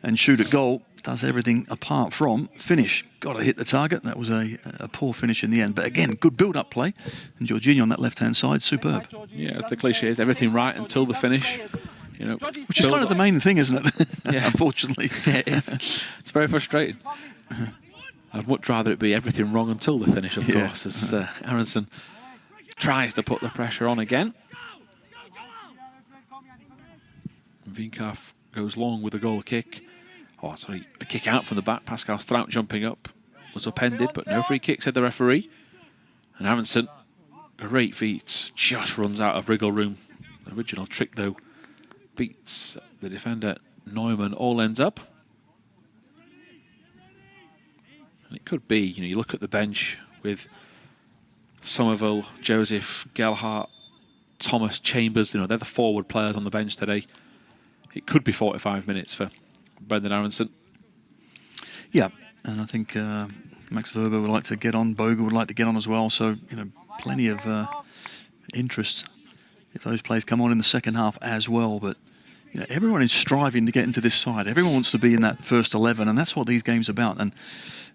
and shoot at goal. Does everything apart from finish. Got to hit the target. That was a poor finish in the end. But again, good build-up play. And Georginio on that left-hand side, superb. Yeah, as the cliche is, everything right until the finish. You know, which is kind of the main thing, isn't it? Yeah. Unfortunately. Yeah, it is. It's very frustrating. I'd much rather it be everything wrong until the finish, of course, as Aaronson tries to put the pressure on again. Vinkav goes long with a goal kick. Oh, sorry, a kick out from the back. Pascal Struijk jumping up was upended, but no free kick, said the referee. And Aaronson great feet, just runs out of wriggle room. The original trick, though, beats the defender Neumann, all ends up. And it could be, you know, you look at the bench with Summerville, Joseph, Gelhardt, Thomas, Chambers, you know, they're the forward players on the bench today. It could be 45 minutes for Brendan Aaronson. Yeah, and I think Max Wober would like to get on, Bogle would like to get on as well, so, you know, plenty of interest if those players come on in the second half as well. But, you know, everyone is striving to get into this side. Everyone wants to be in that first 11, and that's what these games are about. And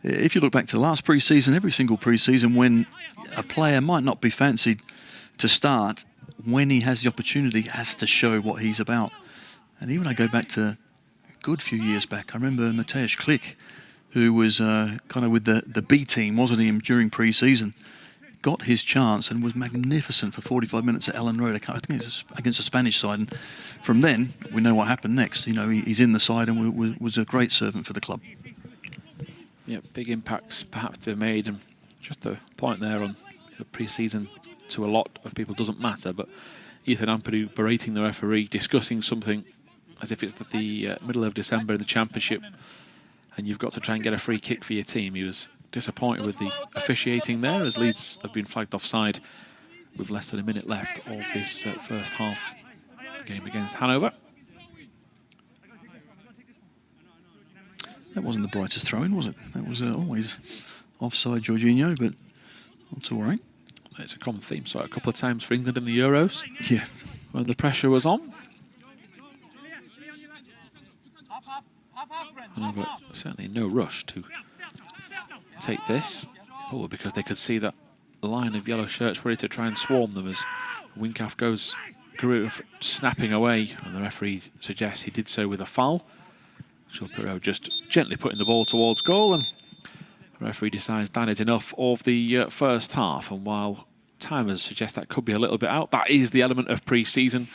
if you look back to last pre-season, every single pre-season, when a player might not be fancied to start, when he has the opportunity, has to show what he's about. And even I go back to a good few years back, I remember Mateusz Klich, who was kind of with the B team, wasn't he, during pre-season, got his chance and was magnificent for 45 minutes at Ellen Road. I think it was against the Spanish side. And from then, we know what happened next. You know, he's in the side and was a great servant for the club. Yeah, big impacts perhaps to be made. And just a point there on pre-season to a lot of people doesn't matter, but Ethan Ampadu berating the referee, discussing something as if it's the middle of December in the championship and you've got to try and get a free kick for your team. He was disappointed with the officiating there, as Leeds have been flagged offside with less than a minute left of this first half game against Hanover. That wasn't the brightest throw-in, was it? That was always offside Georginio, but that's all right. It's a common theme, so a couple of times for England in the Euros. Yeah. When the pressure was on. Hanover certainly no rush to take this, probably because they could see that line of yellow shirts ready to try and swarm them as Winkaff goes Gruev snapping away, and the referee suggests he did so with a foul. Piroe just gently putting the ball towards goal, and the referee decides that is enough of the first half. And while timers suggest that could be a little bit out, that is the element of pre-season.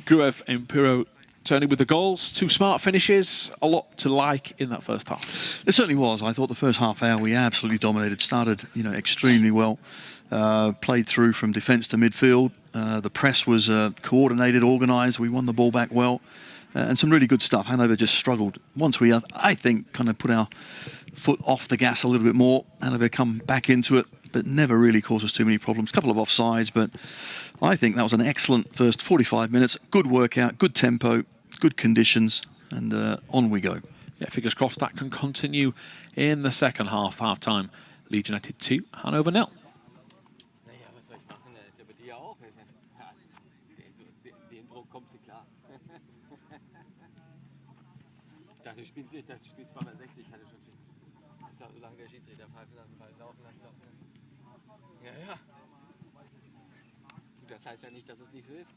Gruev and Piroe turning with the goals, two smart finishes, a lot to like in that first half. It certainly was. I thought the first half hour we absolutely dominated. Started, you know, extremely well. Played through from defence to midfield. The press was coordinated, organised. We won the ball back well. And some really good stuff. Hanover just struggled. Once we, I think, kind of put our foot off the gas a little bit more, Hanover come back into it, but never really caused us too many problems. A couple of offsides, but I think that was an excellent first 45 minutes. Good workout, good tempo, good conditions, and on we go. Yeah, fingers crossed that can continue in the second half. Half-time, Leeds United 2, Hanover 0. Ich dachte, ich spiele 260, hatte schon so lange der Schiedsrichter pfeifen lassen, Ball laufen lassen. Ja, ja. Das heißt ja nicht, dass es nicht so ist.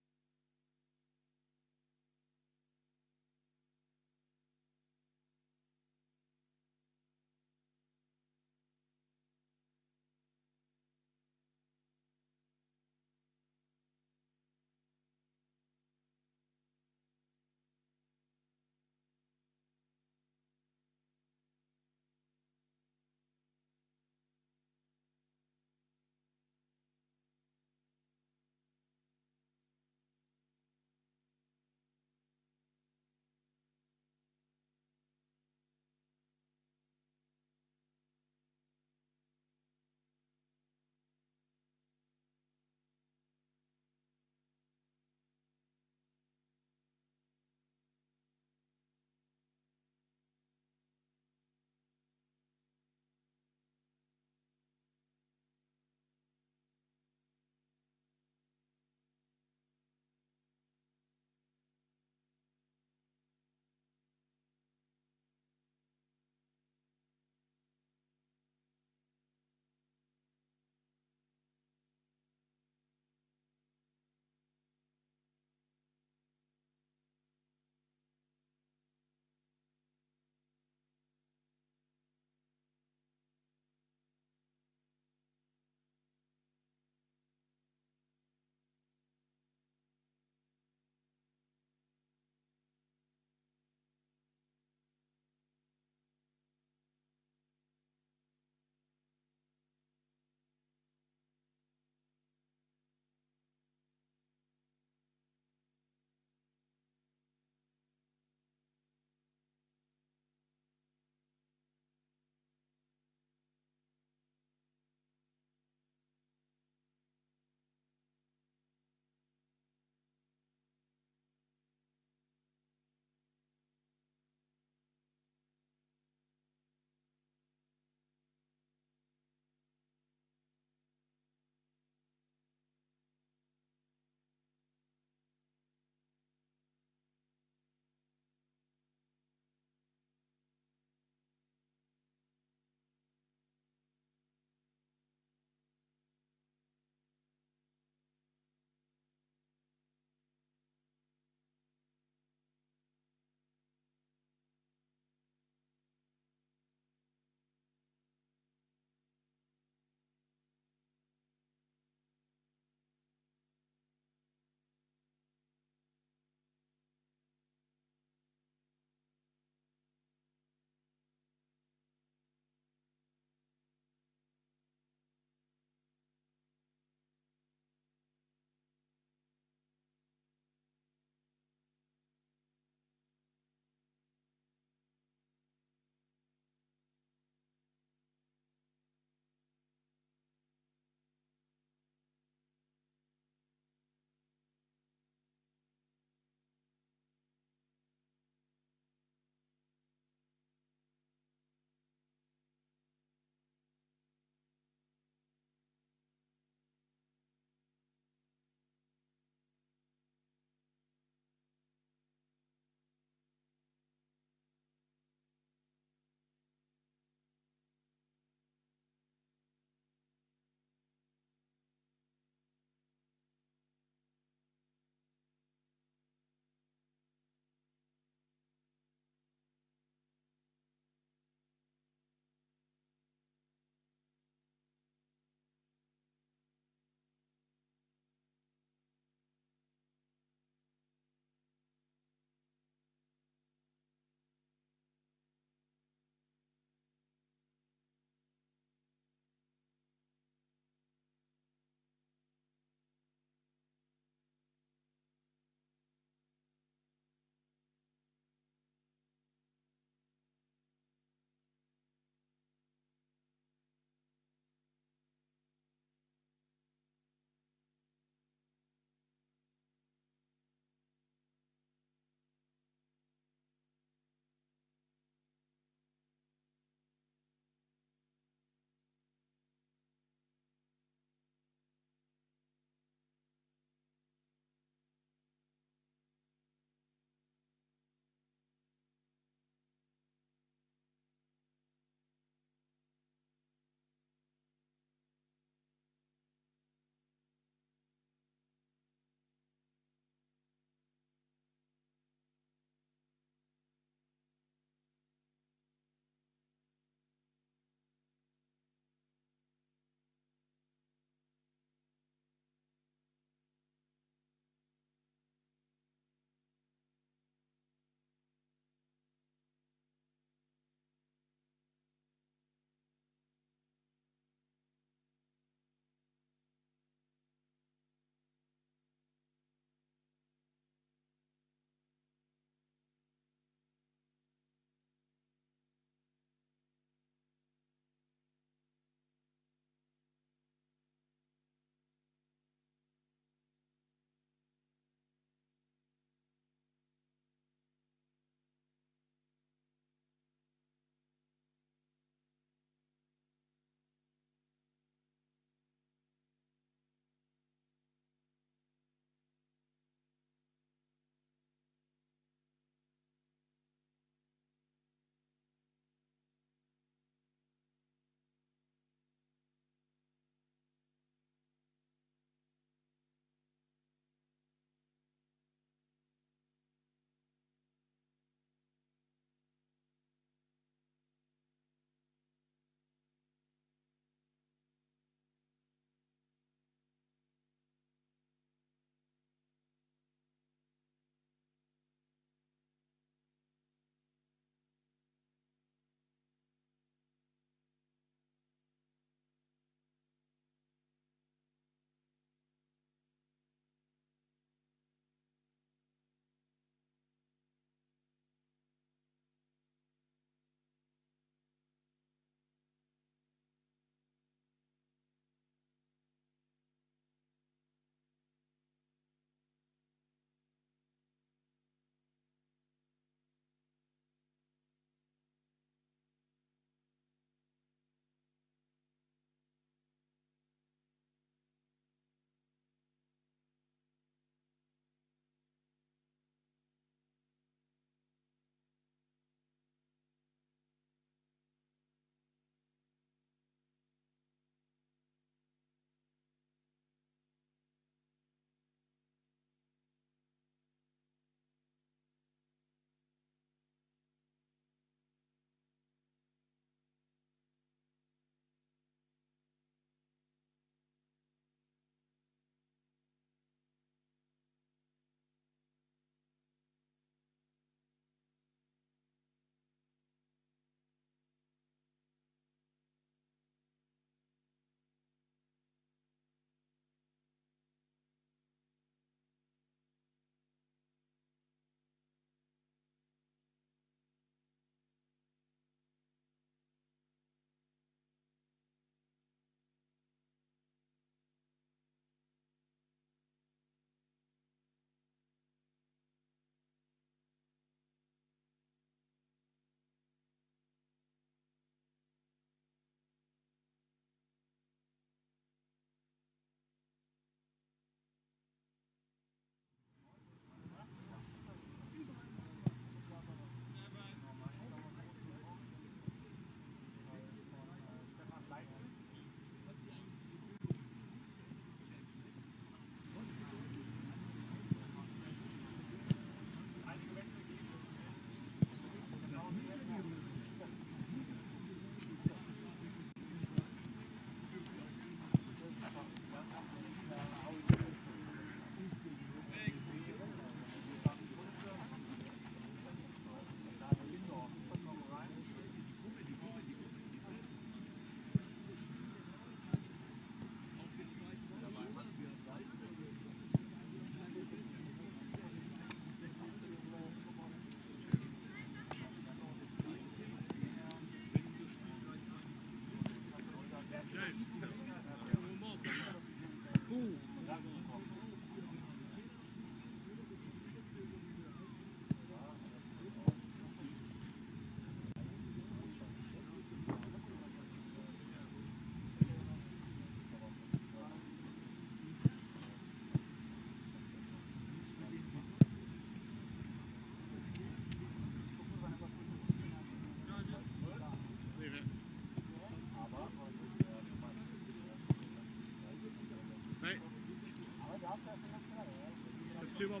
On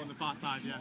the far side, yeah.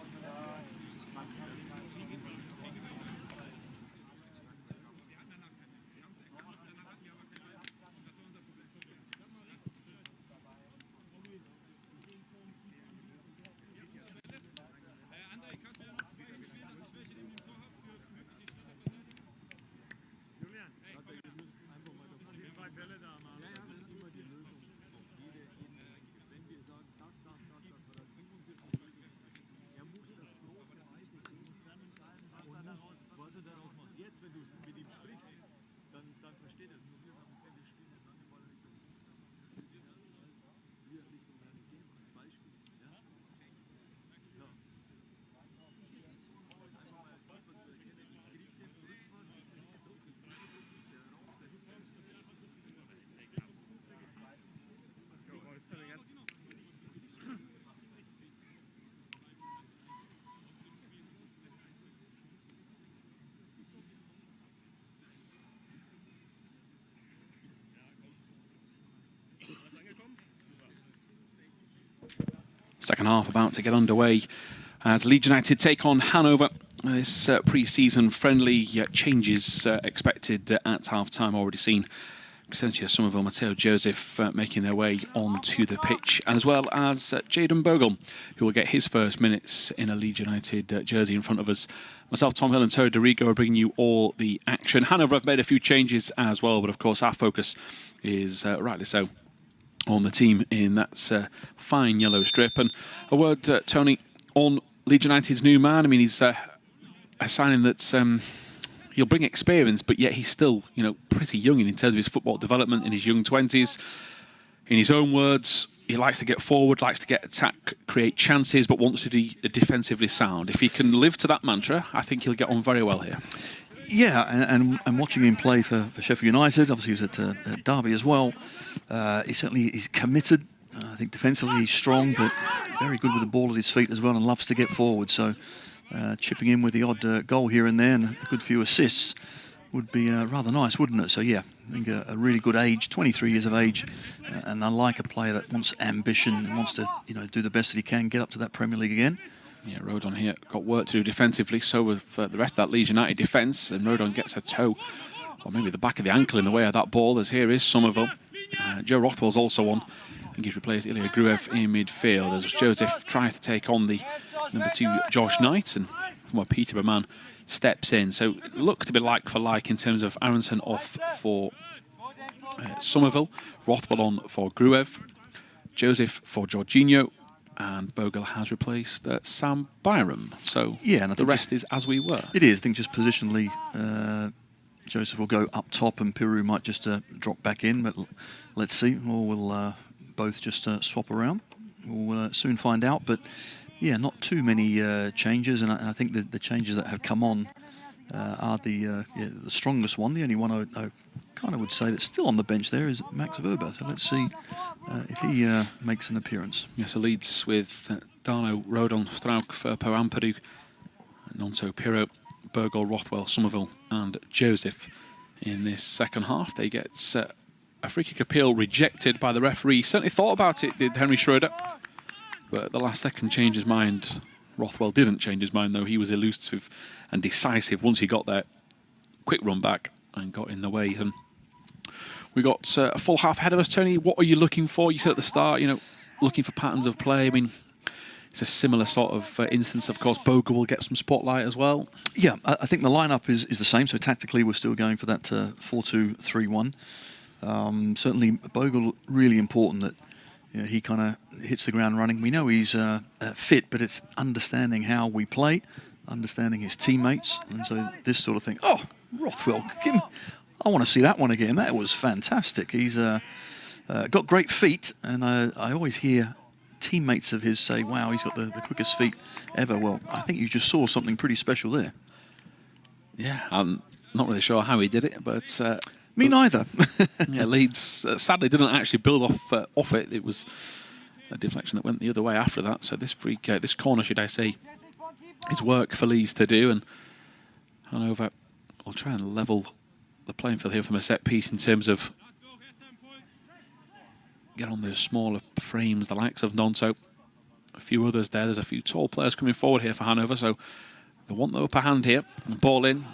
Second half about to get underway as Leeds United take on Hanover. This pre-season friendly changes expected at half-time. Already seen Crescentia Summerville, Matteo Joseph making their way onto the pitch, as well as Jayden Bogle, who will get his first minutes in a Leeds United jersey in front of us. Myself, Tom Hill and Terry Dorigo are bringing you all the action. Hanover have made a few changes as well, but of course our focus is, rightly so, on the team in that fine yellow strip. And a word, Tony, on Leeds United's new man. I mean, he's a signing that's he'll bring experience, but yet he's still, pretty young in terms of his football development in his young 20s. In his own words, he likes to get forward, likes to get attack, create chances, but wants to be defensively sound. If he can live to that mantra, I think he'll get on very well here. Yeah, and watching him play for Sheffield United, obviously he was at Derby as well. He certainly is committed. I think defensively he's strong, but very good with the ball at his feet as well, and loves to get forward. So chipping in with the odd goal here and there and a good few assists would be rather nice, wouldn't it? So yeah, I think a really good age, 23 years of age, and I like a player that wants ambition and wants to do the best that he can, get up to that Premier League again. Yeah, Rodon here got work to do defensively, so with the rest of that Leeds United defence, and Rodon gets a toe, or maybe the back of the ankle in the way of that ball, as here is Summerville. Joe Rothwell's also on. I think he's replaced Ilya Gruev in midfield, as Joseph tries to take on the number 2 Josh Knight, and former Peterborough man steps in. So it looks to be like for like in terms of Aaronson off for Summerville, Rothwell on for Gruev, Joseph for Georginio, and Bogle has replaced Sam Byram. So yeah, and the rest is as we were. It is. I think just positionally, Joseph will go up top and Piroe might just drop back in. But let's see. Or we'll both just swap around. We'll soon find out. But yeah, not too many changes. And I think the changes that have come on are the strongest one. The only one I kind of would say that's still on the bench there is Max Wober. So let's see if he makes an appearance. Yes, so Leeds with Darlow, Rodon, Struijk, Firpo, Ampadu, Gnonto, Piroe, Bogle, Rothwell, Summerville and Joseph in this second half. They get a free kick appeal rejected by the referee. Certainly thought about it, did Henry Schroder, but at the last second changed his mind. Rothwell didn't change his mind, though. He was elusive and decisive once he got there. Quick run back and got in the way. And we got a full half ahead of us. Tony, what are you looking for? You said at the start, looking for patterns of play. I mean, it's a similar sort of instance. Of course, Bogle will get some spotlight as well. Yeah, I think the lineup is the same. So tactically, we're still going for that 4-2-3-1. Certainly, Bogle really important that he kind of hits the ground running. We know he's fit, but it's understanding how we play, understanding his teammates, and so this sort of thing. Oh, Rothwell, I want to see that one again. That was fantastic. He's got great feet, and I always hear teammates of his say, wow, he's got the quickest feet ever. Well, I think you just saw something pretty special there. Yeah, I'm not really sure how he did it, but... Me neither. Yeah, Leeds sadly didn't actually build off it. It was a deflection that went the other way after that. So this this corner, should I say, is work for Leeds to do, and Hanover will try and level the playing field here from a set piece in terms of get on those smaller frames, the likes of Gnonto. A few others there. There's a few tall players coming forward here for Hanover, so they want the upper hand here. The ball in,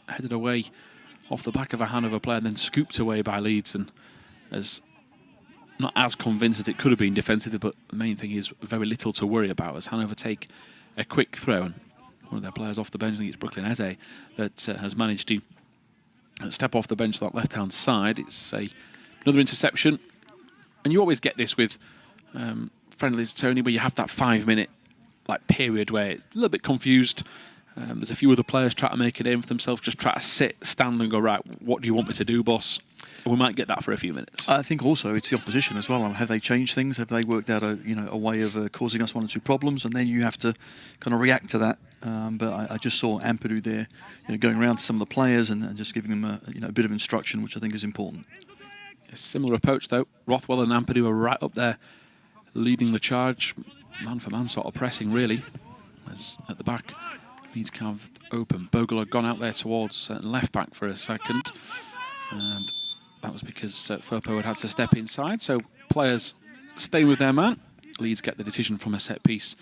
headed away off the back of a Hanover player, and then scooped away by Leeds, and as not as convinced as it could have been defensively, but the main thing is very little to worry about as Hanover take a quick throw. And one of their players off the bench, I think it's Brooklyn Eze, that has managed to step off the bench to that left-hand side. It's another interception. And you always get this with friendlies, Tony, where you have that 5-minute period where it's a little bit confused. There's a few other players trying to make a name for themselves, just try to sit, stand and go, right, what do you want me to do, boss? And we might get that for a few minutes. I think also it's the opposition as well. Have they changed things? Have they worked out a way of causing us one or two problems? And then you have to kind of react to that. But I just saw Ampadu there, going around to some of the players and just giving them a bit of instruction, which I think is important. A similar approach though. Rothwell and Ampadu are right up there, leading the charge, man for man sort of pressing really. As at the back, Leeds carved open. Bogle had gone out there towards left back for a second, and that was because Firpo had to step inside. So players stay with their man. Leeds get the decision from a set piece,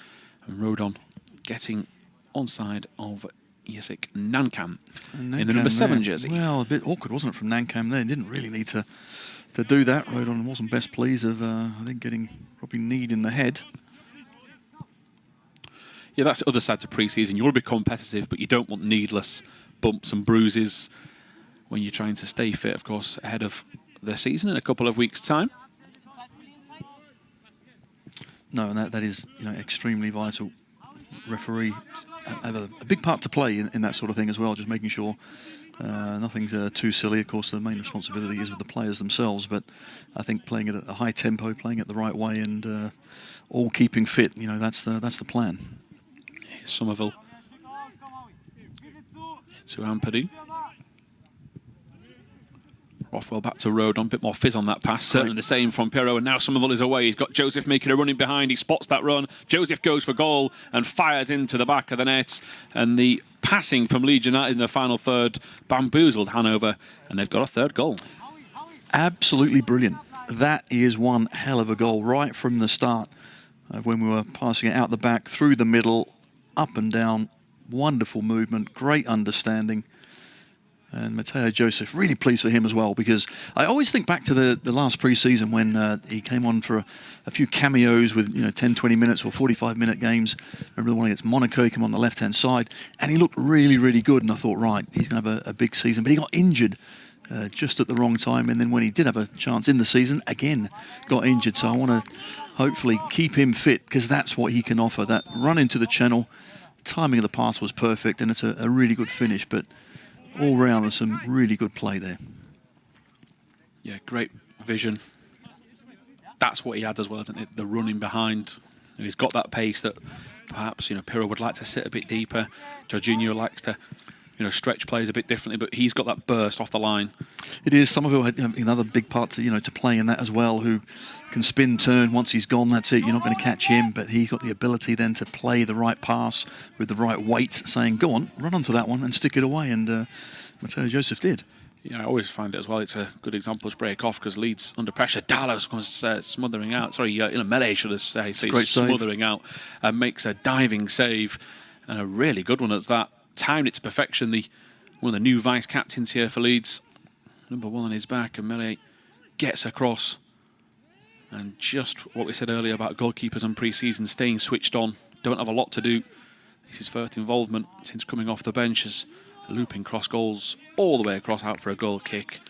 and Rodon getting onside of Yasik Nankam in the number 7 jersey. Well, a bit awkward, wasn't it, from Nankam there? Didn't really need to do that. Rodon wasn't best pleased of, I think, getting probably kneed in the head. Yeah, that's the other side to pre-season. You want to be competitive, but you don't want needless bumps and bruises when you're trying to stay fit, of course, ahead of the season in a couple of weeks' time. No, and that is extremely vital. Referee have a big part to play in that sort of thing as well, just making sure nothing's too silly. Of course, the main responsibility is with the players themselves, but I think playing it at a high tempo, playing it the right way, and all keeping fit, that's the plan. Here's Summerville to Ampadu. Rothwell back to Rodon, a bit more fizz on that pass. Certainly the same from Piroe, and now Summerville is away. He's got Joseph making a run in behind. He spots that run. Joseph goes for goal and fires into the back of the net. And the passing from Leeds United in the final third bamboozled Hanover, and they've got a third goal. Absolutely brilliant. That is one hell of a goal right from the start. When we were passing it out the back, through the middle, up and down. Wonderful movement, great understanding. And Mateo Joseph, really pleased for him as well, because I always think back to the last pre-season when he came on for a few cameos with 10, 20 minutes or 45-minute games. Remember the one against Monaco, he came on the left-hand side, and he looked really, really good. And I thought, right, he's going to have a big season. But he got injured just at the wrong time. And then when he did have a chance in the season, again, got injured. So I want to hopefully keep him fit, because that's what he can offer. That run into the channel, timing of the pass was perfect, and it's a really good finish. But all round, there's some really good play there. Yeah, great vision. That's what he had as well, isn't it? The running behind. He's got that pace that perhaps Piroe would like to sit a bit deeper. Georginio likes to stretch plays a bit differently, but he's got that burst off the line. It is. Summerville had another big part to play in that as well, who can spin, turn. Once he's gone, that's it. You're not going to catch him, but he's got the ability then to play the right pass with the right weight, saying, go on, run onto that one and stick it away. And Mateo Joseph did. Yeah, I always find it as well. It's a good example to break off, because Leeds under pressure. Darlow comes smothering out. Sorry, Melee should have said. So he's smothering out and makes a diving save, and a really good one at that. Timed it to perfection. One of the new vice captains here for Leeds, number 1 on his back, and Melee gets across. And just what we said earlier about goalkeepers on pre-season, staying switched on, don't have a lot to do. This is his first involvement since coming off the bench, as looping cross goals all the way across out for a goal kick.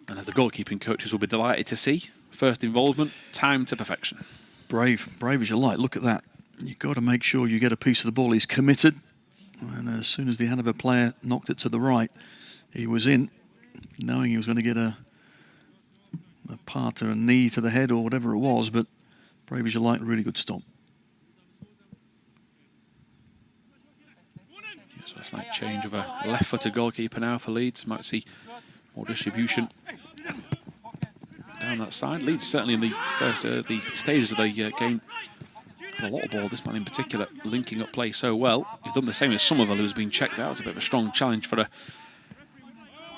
And as the goalkeeping coaches will be delighted to see, first involvement, timed to perfection. Brave as you like. Look at that. You've got to make sure you get a piece of the ball. He's committed. And as soon as the Hanover player knocked it to the right, he was in, knowing he was going to get a part or a knee to the head or whatever it was, but brave as you like, really good stop. So a slight change of a left-footed goalkeeper now for Leeds. Might see more distribution down that side. Leeds certainly in the first the stages of the game a lot of ball, this man in particular, linking up play so well. He's done the same as Summerville, who's been checked out. It's a bit of a strong challenge for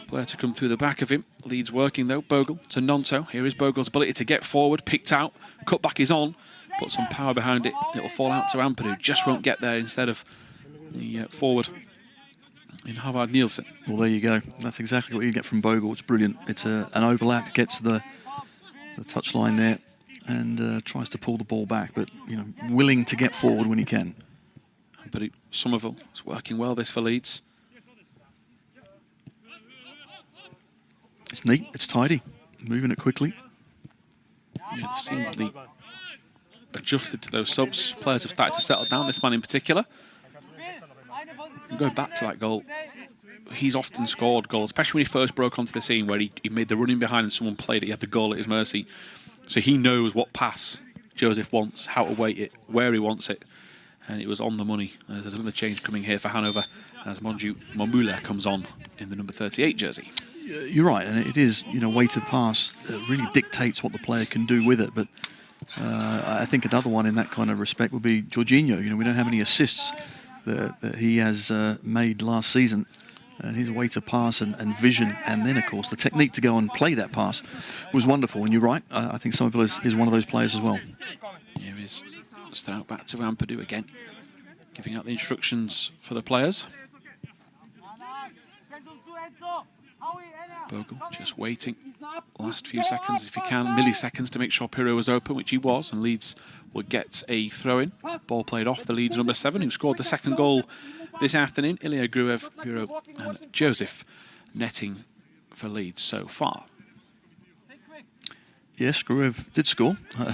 Player to come through the back of him. Leeds working though. Bogle to Gnonto. Here is Bogle's ability to get forward. Picked out. Cut back is on. Put some power behind it. It'll fall out to Ampadu. Just won't get there instead of the forward in Havard Nielsen. Well, there you go. That's exactly what you get from Bogle. It's brilliant. It's an overlap. Gets the touchline there and tries to pull the ball back, but willing to get forward when he can. But Summerville is working well this for Leeds. It's neat. It's tidy. Moving it quickly. Yeah, seemingly adjusted to those subs. Players have started to settle down, this man in particular. And going back to that goal, he's often scored goals, especially when he first broke onto the scene where he made the running behind and someone played it. He had the goal at his mercy. So he knows what pass Joseph wants, how to weight it, where he wants it. And it was on the money. There's another change coming here for Hanover as Monju Momula comes on in the number 38 jersey. You're right, and it is, weight of pass really dictates what the player can do with it. But I think another one in that kind of respect would be Georginio. We don't have any assists that he has made last season. And his weight of pass and vision, and then, of course, the technique to go and play that pass was wonderful. And you're right, I think Summerville is one of those players as well. Here is Struijk back to Ampadu again, giving out the instructions for the players. Bogle just waiting last few seconds, if he can, milliseconds to make sure Piroe was open, which he was, and Leeds will get a throw-in. Ball played off the Leeds number 7, who scored the second goal this afternoon. Ilya Gruev, Piroe and Joseph netting for Leeds so far. Yes, Gruev did score. I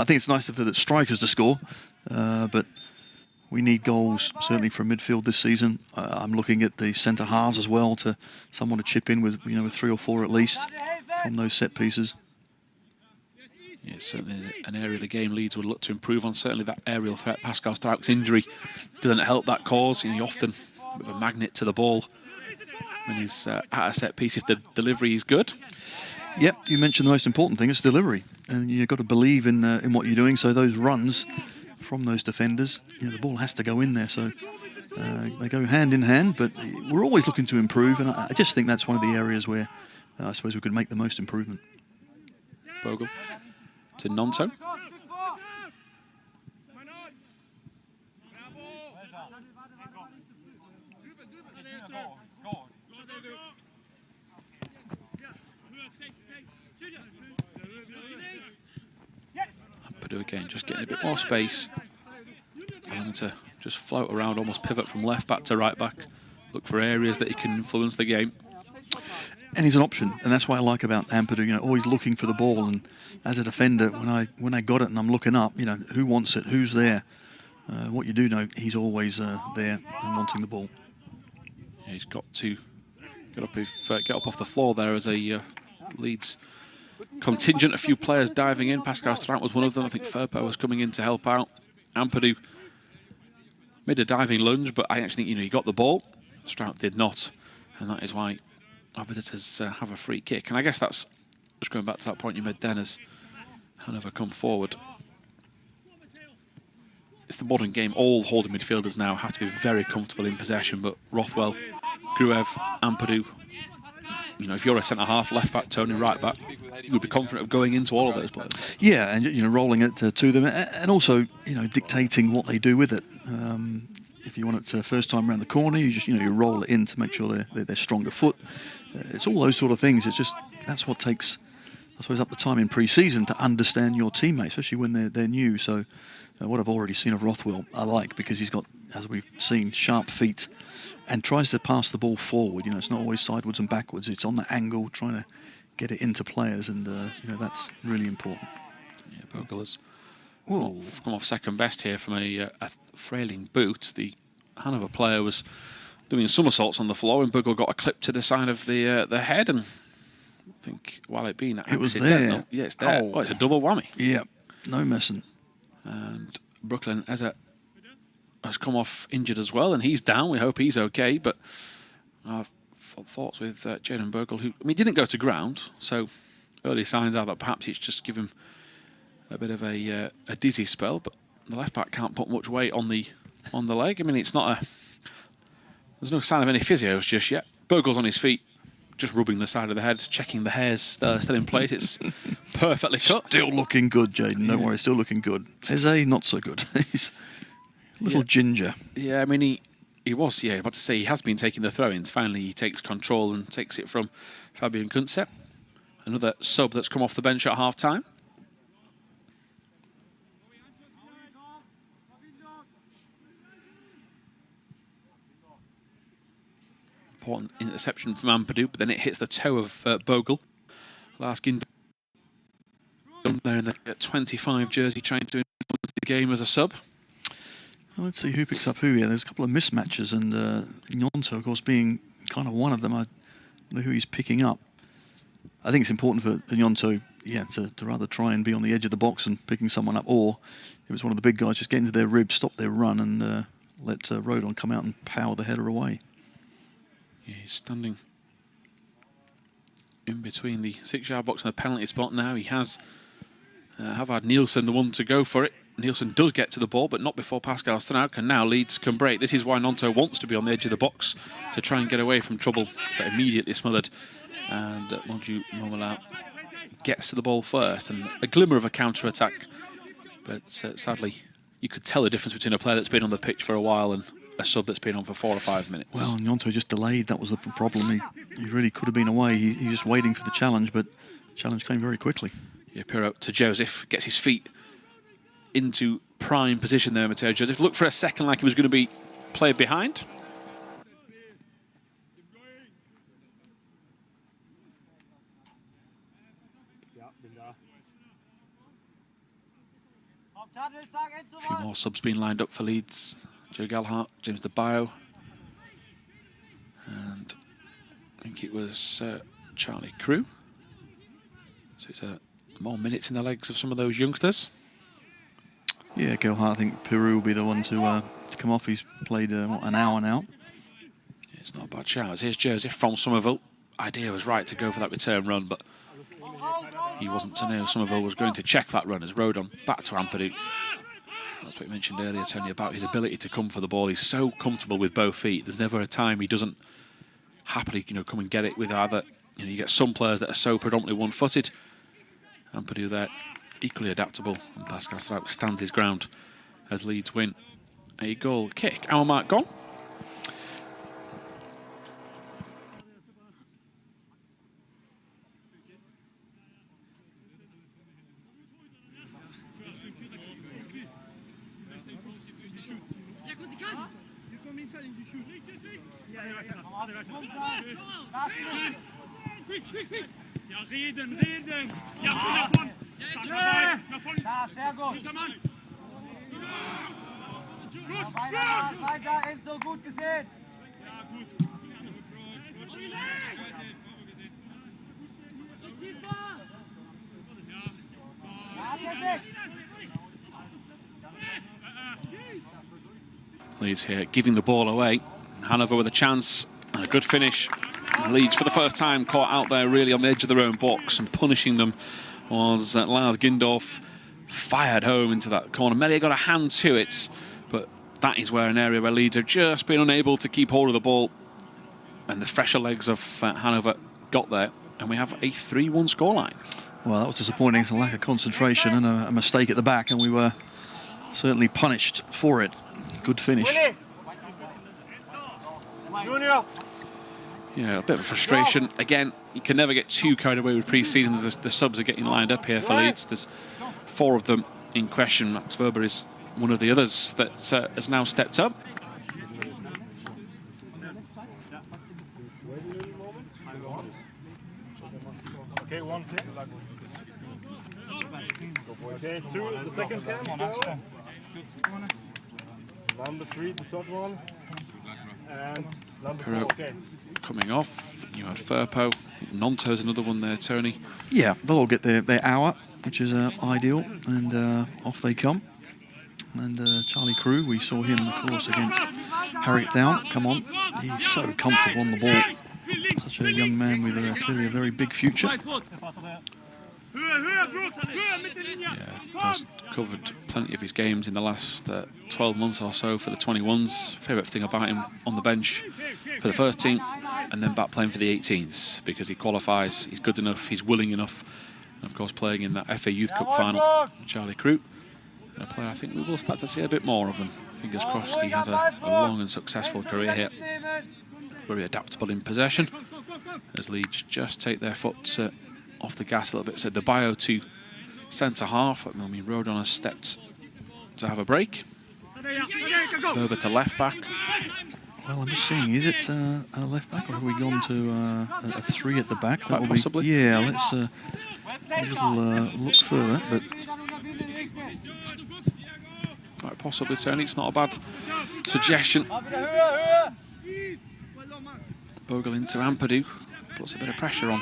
think it's nice for the strikers to score, but we need goals, certainly from midfield this season. I'm looking at the centre halves as well, to someone to chip in with, with 3 or 4 at least from those set pieces. Yeah, certainly an area of the game Leeds would look to improve on. Certainly that aerial threat. Pascal Struijk's injury doesn't help that cause. He often with a magnet to the ball when he's at a set piece if the delivery is good. Yep, you mentioned the most important thing, it's delivery. And you've got to believe in what you're doing. So those runs from those defenders, the ball has to go in there. So they go hand in hand, but we're always looking to improve. And I just think that's one of the areas where I suppose we could make the most improvement. Bogle to Gnonto. Ampadu again, just getting a bit more space. Allowing to just float around, almost pivot from left back to right back. Look for areas that he can influence the game. And he's an option, and that's what I like about Ampadu. Always looking for the ball. And as a defender, when I got it and I'm looking up, who wants it, who's there. What you do know, he's always there and wanting the ball. Yeah, he's got to get up off the floor there as a Leeds contingent. A few players diving in. Pascal Struijk was one of them. I think Firpo was coming in to help out. Ampadu made a diving lunge, but I actually think he got the ball. Struijk did not, and that is why our visitors have a free kick. And I guess that's just going back to that point you made then, as Hanover come forward. It's the modern game. All holding midfielders now have to be very comfortable in possession, but Rothwell, Gruev, Ampadu, if you're a centre-half, left-back, Tony, right-back, you would be confident of going into all of those players. Yeah, and rolling it to them, and also dictating what they do with it. If you want it first time around the corner, you just you roll it in to make sure they're stronger foot. It's all those sort of things. It's just that's what takes, I suppose, up the time in pre-season to understand your teammates, especially when they're new. So what I've already seen of Rothwell, I like, because he's got, as we've seen, sharp feet and tries to pass the ball forward. It's not always sideways and backwards. It's on the angle, trying to get it into players, and that's really important. Yeah, Bogle has come off second best here from a frailing boot. The Hanover player was doing somersaults on the floor, and Bogle got a clip to the side of the head, and I think while it being it was there. Yeah, it's there. Oh, it's a double whammy. Yeah, no messing. And Brooklyn has come off injured as well, and he's down. We hope he's okay, but I've thoughts with Jaden Bogle, who didn't go to ground, so early signs are that perhaps it's just given a bit of a dizzy spell, but the left back can't put much weight on the leg. It's not there's no sign of any physios just yet. Bogle's on his feet, just rubbing the side of the head, checking the hair's still in place. It's perfectly cut. Still looking good, Jaden. Don't worry, still looking good. Eze, not so good. He's a little ginger. Yeah, I mean, he was, about to say, he has been taking the throw-ins. Finally, he takes control and takes it from Fabian Kunze. Another sub that's come off the bench at half-time. Important interception from Ampadu, but then it hits the toe of Bogle. Last Gindorf there in the 25 jersey, trying to influence the game as a sub. Well, let's see who picks up who here. There's a couple of mismatches, and Gnonto, of course, being kind of one of them. I don't know who he's picking up. I think it's important for Gnonto, to rather try and be on the edge of the box and picking someone up, or if it's one of the big guys, just get into their ribs, stop their run, and let Rodon come out and power the header away. Yeah, he's standing in between the 6-yard box and the penalty spot now. He has had Nielsen the one to go for it. Nielsen does get to the ball, but not before Pascal Struijk, and now Leeds can break. This is why Gnonto wants to be on the edge of the box to try and get away from trouble, but immediately smothered. And Monju Momala gets to the ball first, and a glimmer of a counter-attack. But sadly, you could tell the difference between a player that's been on the pitch for a while and a sub that's been on for 4 or 5 minutes. Well, Gnonto just delayed. That was the problem. He really could have been away. He was just waiting for the challenge, but the challenge came very quickly. Yeah, Piroe to Joseph, gets his feet into prime position there, Matteo Joseph. Looked for a second like he was going to be played behind. A few more subs being lined up for Leeds. Joe Gelhardt, James Debayo, and I think it was Charlie Crew. So it's more minutes in the legs of some of those youngsters. Yeah, Gelhardt, I think Piroe will be the one to come off. He's played an hour now. Yeah, it's not a bad shout. Here's Joseph from Summerville. Idea was right to go for that return run, but he wasn't to know Summerville was going to check that run as Rodon back to Ampadu. That's what you mentioned earlier, Tony, about his ability to come for the ball. He's so comfortable with both feet. There's never a time he doesn't happily, come and get it with either. You get some players that are so predominantly one-footed. Ampadu there, equally adaptable, and Pascal Struijk stands his ground as Leeds win a goal kick. Hour mark gone. Ja, reden! Ja, davon! Nach vorne! Ja, sehr gut! Guter Mann! Gut! Weiter, Enzo, gut gesehen! Ja, gut! Leeds here giving the ball away. Hanover with a chance and a good finish. Leeds for the first time caught out there really on the edge of their own box, and punishing them was Lars Gindorf. Fired home into that corner. Meslier got a hand to it, but that is where an area where Leeds have just been unable to keep hold of the ball, and the fresher legs of Hanover got there, and we have a 3-1 scoreline. Well, that was disappointing. It's a lack of concentration and a mistake at the back, and we were certainly punished for it. Good finish. Junior! Yeah, a bit of frustration. Again, you can never get too carried away with pre-season. The subs are getting lined up here for Leeds. There's 4 of them in question. Max Wober is one of the others that has now stepped up. Okay, 1 pick. Okay, 2, the second pen. Number 3, the third one. And number 4, okay. Coming off, you had Firpo. Gnonto's another one there, Tony. Yeah, they'll all get their hour, which is ideal, and off they come. And Charlie Crew, we saw him, of course, against Harriet Down. Come on, he's so comfortable on the ball. Such a young man with clearly a very big future. Yeah, covered plenty of his games in the last 12 months or so for the 21s. Favourite thing about him on the bench for the first team and then back playing for the 18s because he qualifies, he's good enough, he's willing enough. And of course, playing in that FA Youth Cup final, Charlie Crew. A player I think we will start to see a bit more of him. Fingers crossed he has a long and successful career here. Very adaptable in possession. As Leeds just take their foot off the gas a little bit. So Debayo to centre half. That will mean Rodon has stepped to have a break. Over to left back. Well, I'm just seeing, is it a left back or have we gone to a 3 at the back? Quite possibly. Yeah, let's a little look further. But quite possibly, Tony. It's not a bad suggestion. Bogle into Ampadu. Puts a bit of pressure on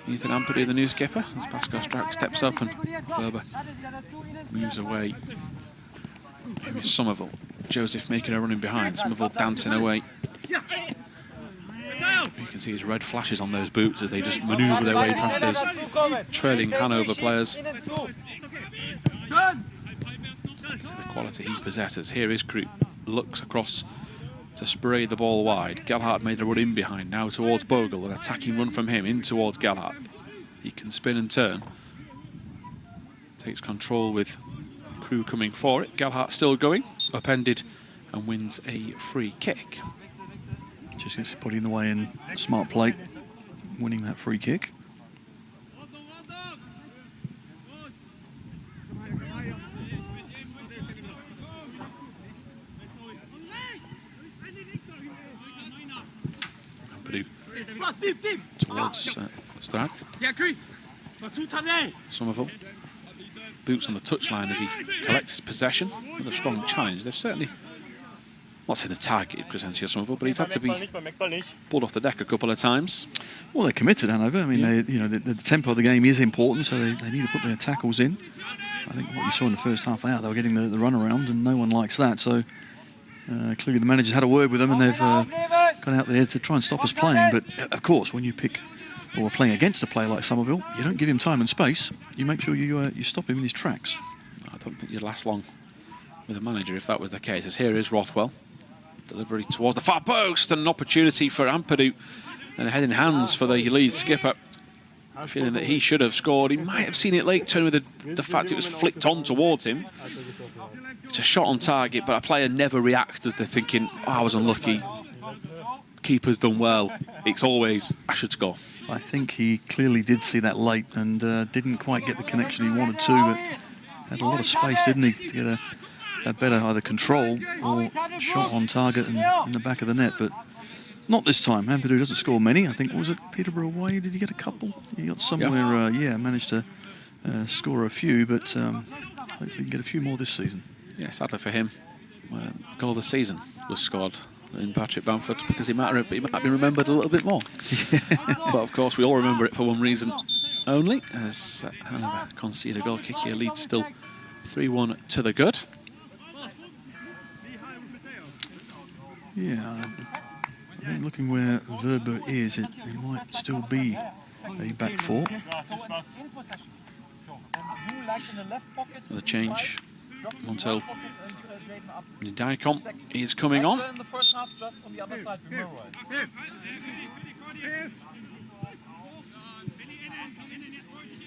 Ethan Ampadu, the new skipper. As Pascal Struijk steps up and Wober moves away. Here's Summerville. Joseph making a run in behind. Summerville dancing away. You can see his red flashes on those boots as they just manoeuvre their way past those trailing Hanover players. See the quality he possesses. Here is Crew. Looks across to spray the ball wide. Gelhardt made a run in behind. Now towards Bogle. An attacking run from him in towards Gelhardt. He can spin and turn. Takes control with Crew coming for it. Gelhardt still going. Upended and wins a free kick. just gets put in the way in smart play, winning that free kick. Towards Struijk. Summerville. Boots on the touchline as he collects his possession with a strong challenge. They've certainly not seen a targeted Crescentia Summerville, but he's had to be pulled off the deck a couple of times. Well, they're committed, Hanover. I mean, the tempo of the game is important, so they need to put their tackles in. I think what you saw in the first half out, they were getting the run around, and no one likes that. So clearly the manager's had a word with them, and they've gone out there to try and stop us playing. But of course, when you pick or playing against a player like Summerville, you don't give him time and space. You make sure you stop him in his tracks. I don't think you'd last long with a manager if that was the case. As here is Rothwell. Delivery towards the far post, and an opportunity for Ampadu, and a head in hands for the Leeds skipper. Feeling that he should have scored. He might have seen it late, Tony, with the fact it was flicked on towards him. It's a shot on target, but a player never reacts as they're thinking, oh, I was unlucky. Keeper's done well. It's always, I should score. I think he clearly did see that late and didn't quite get the connection he wanted to, but had a lot of space, didn't he, to get a better either control or shot on target and in the back of the net. But not this time. Ampadu doesn't score many. I think, was it Piroe away? Did he get a couple? He got somewhere, managed to score a few, but hopefully he can get a few more this season. Yeah, sadly for him, goal of the season was scored in Patrick Bamford because he might be remembered a little bit more. But of course, we all remember it for one reason only, as Hanover conceded a goal kick here. Leeds still 3-1 to the good. Yeah, I think looking where Wober is, it might still be a back four. The change. Gnonto Daikon is coming on. From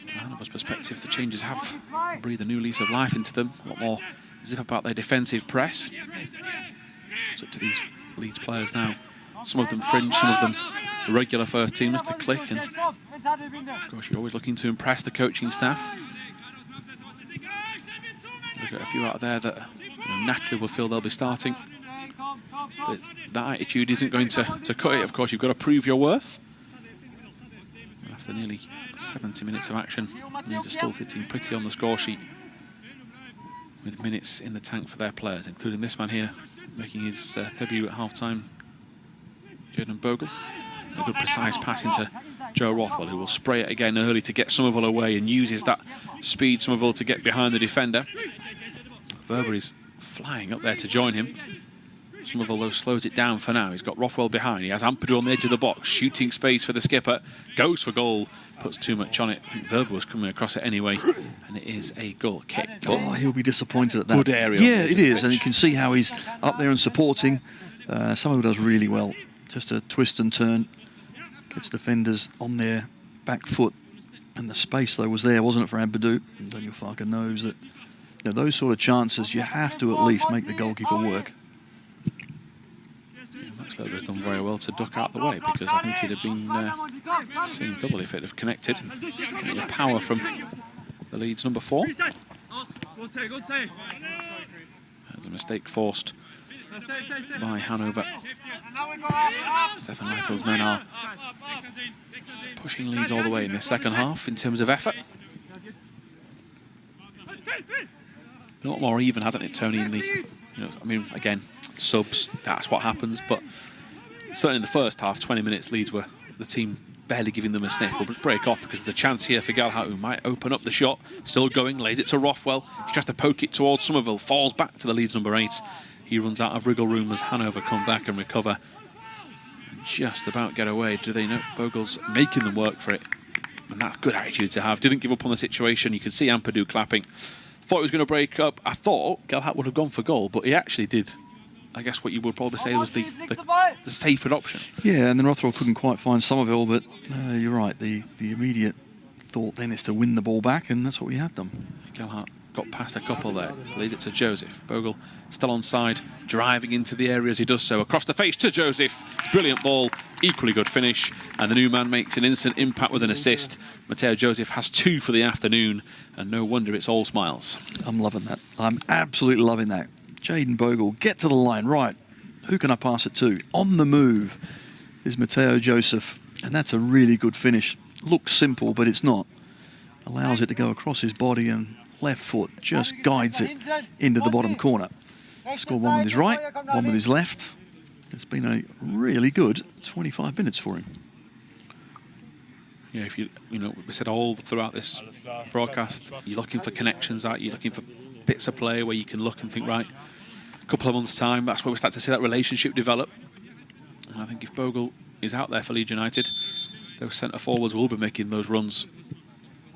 Hanover's perspective, the changes have breathed a new lease of life into them. A lot more zip about their defensive press. It's up to these Leeds players now. Some of them fringe, some of them regular first teamers to click. And of course, you're always looking to impress the coaching staff. We've got a few out there that naturally will feel they'll be starting. But that attitude isn't going to cut it. Of course, you've got to prove your worth. And after nearly 70 minutes of action, Leeds are still sitting pretty on the score sheet with minutes in the tank for their players, including this man here, making his debut at half-time, Jaden Bogle. A good precise pass into Joe Rothwell, who will spray it again early to get Summerville away and uses that speed, Summerville, to get behind the defender. Wober is flying up there to join him. Summerville, though, slows it down for now. He's got Rothwell behind. He has Ampadu on the edge of the box, shooting space for the skipper. Goes for goal, puts too much on it. I think Wober was coming across it anyway, and it is a goal kick. Oh, he'll be disappointed at that. Good area. Yeah, it is, and you can see how he's up there and supporting. Someone who does really well just a twist and turn. Gets defenders on their back foot. And the space, though, was there, wasn't it, for Ampadu? And Daniel Farker knows that those sort of chances, you have to at least make the goalkeeper work. Maxwell done very well to duck out the way, because I think he'd have been seeing double if it had connected. Getting a power from the Leeds number 4. There's a mistake forced by Hanover. Stefan Lytle's men are pushing Leeds all the way in this second half in terms of effort. A lot more even, hasn't it, Tony? In the, I mean, again, subs, that's what happens. But certainly in the first half, 20 minutes, Leeds were the team barely giving them a sniff. We'll just break off because there's a chance here for Gelhardt, who might open up the shot. Still going, lays it to Rothwell. He tries to poke it towards Summerville, falls back to the Leeds number 8. He runs out of wriggle room as Hanover come back and recover. Just about get away. Do they know? Bogle's making them work for it. And that's good attitude to have. Didn't give up on the situation. You can see Ampadu clapping. Thought he was going to break up. I thought Gelhardt would have gone for goal, but he actually did, I guess, what you would probably say was the safer option. Yeah, and then Rothwell couldn't quite find Summerville, but you're right. The immediate thought then is to win the ball back, and that's what we have done. Gelhardt got past a couple there, leads it to Joseph. Bogle still on side, driving into the area as he does so. Across the face to Joseph. Brilliant ball, equally good finish. And the new man makes an instant impact with an assist. Mateo Joseph has 2 for the afternoon, and no wonder it's all smiles. I'm loving that. I'm absolutely loving that. Jaden Bogle, get to the line. Right, who can I pass it to? On the move is Mateo Joseph, and that's a really good finish. Looks simple, but it's not. Allows it to go across his body, and left foot just guides it into the bottom corner. Scored one with his right, one with his left. It's been a really good 25 minutes for him. Yeah, if we said all throughout this broadcast, you're looking for connections, aren't you? You're looking for bits of play where you can look and think, right, a couple of months' time, that's where we start to see that relationship develop. And I think if Bogle is out there for Leeds United, those centre forwards will be making those runs.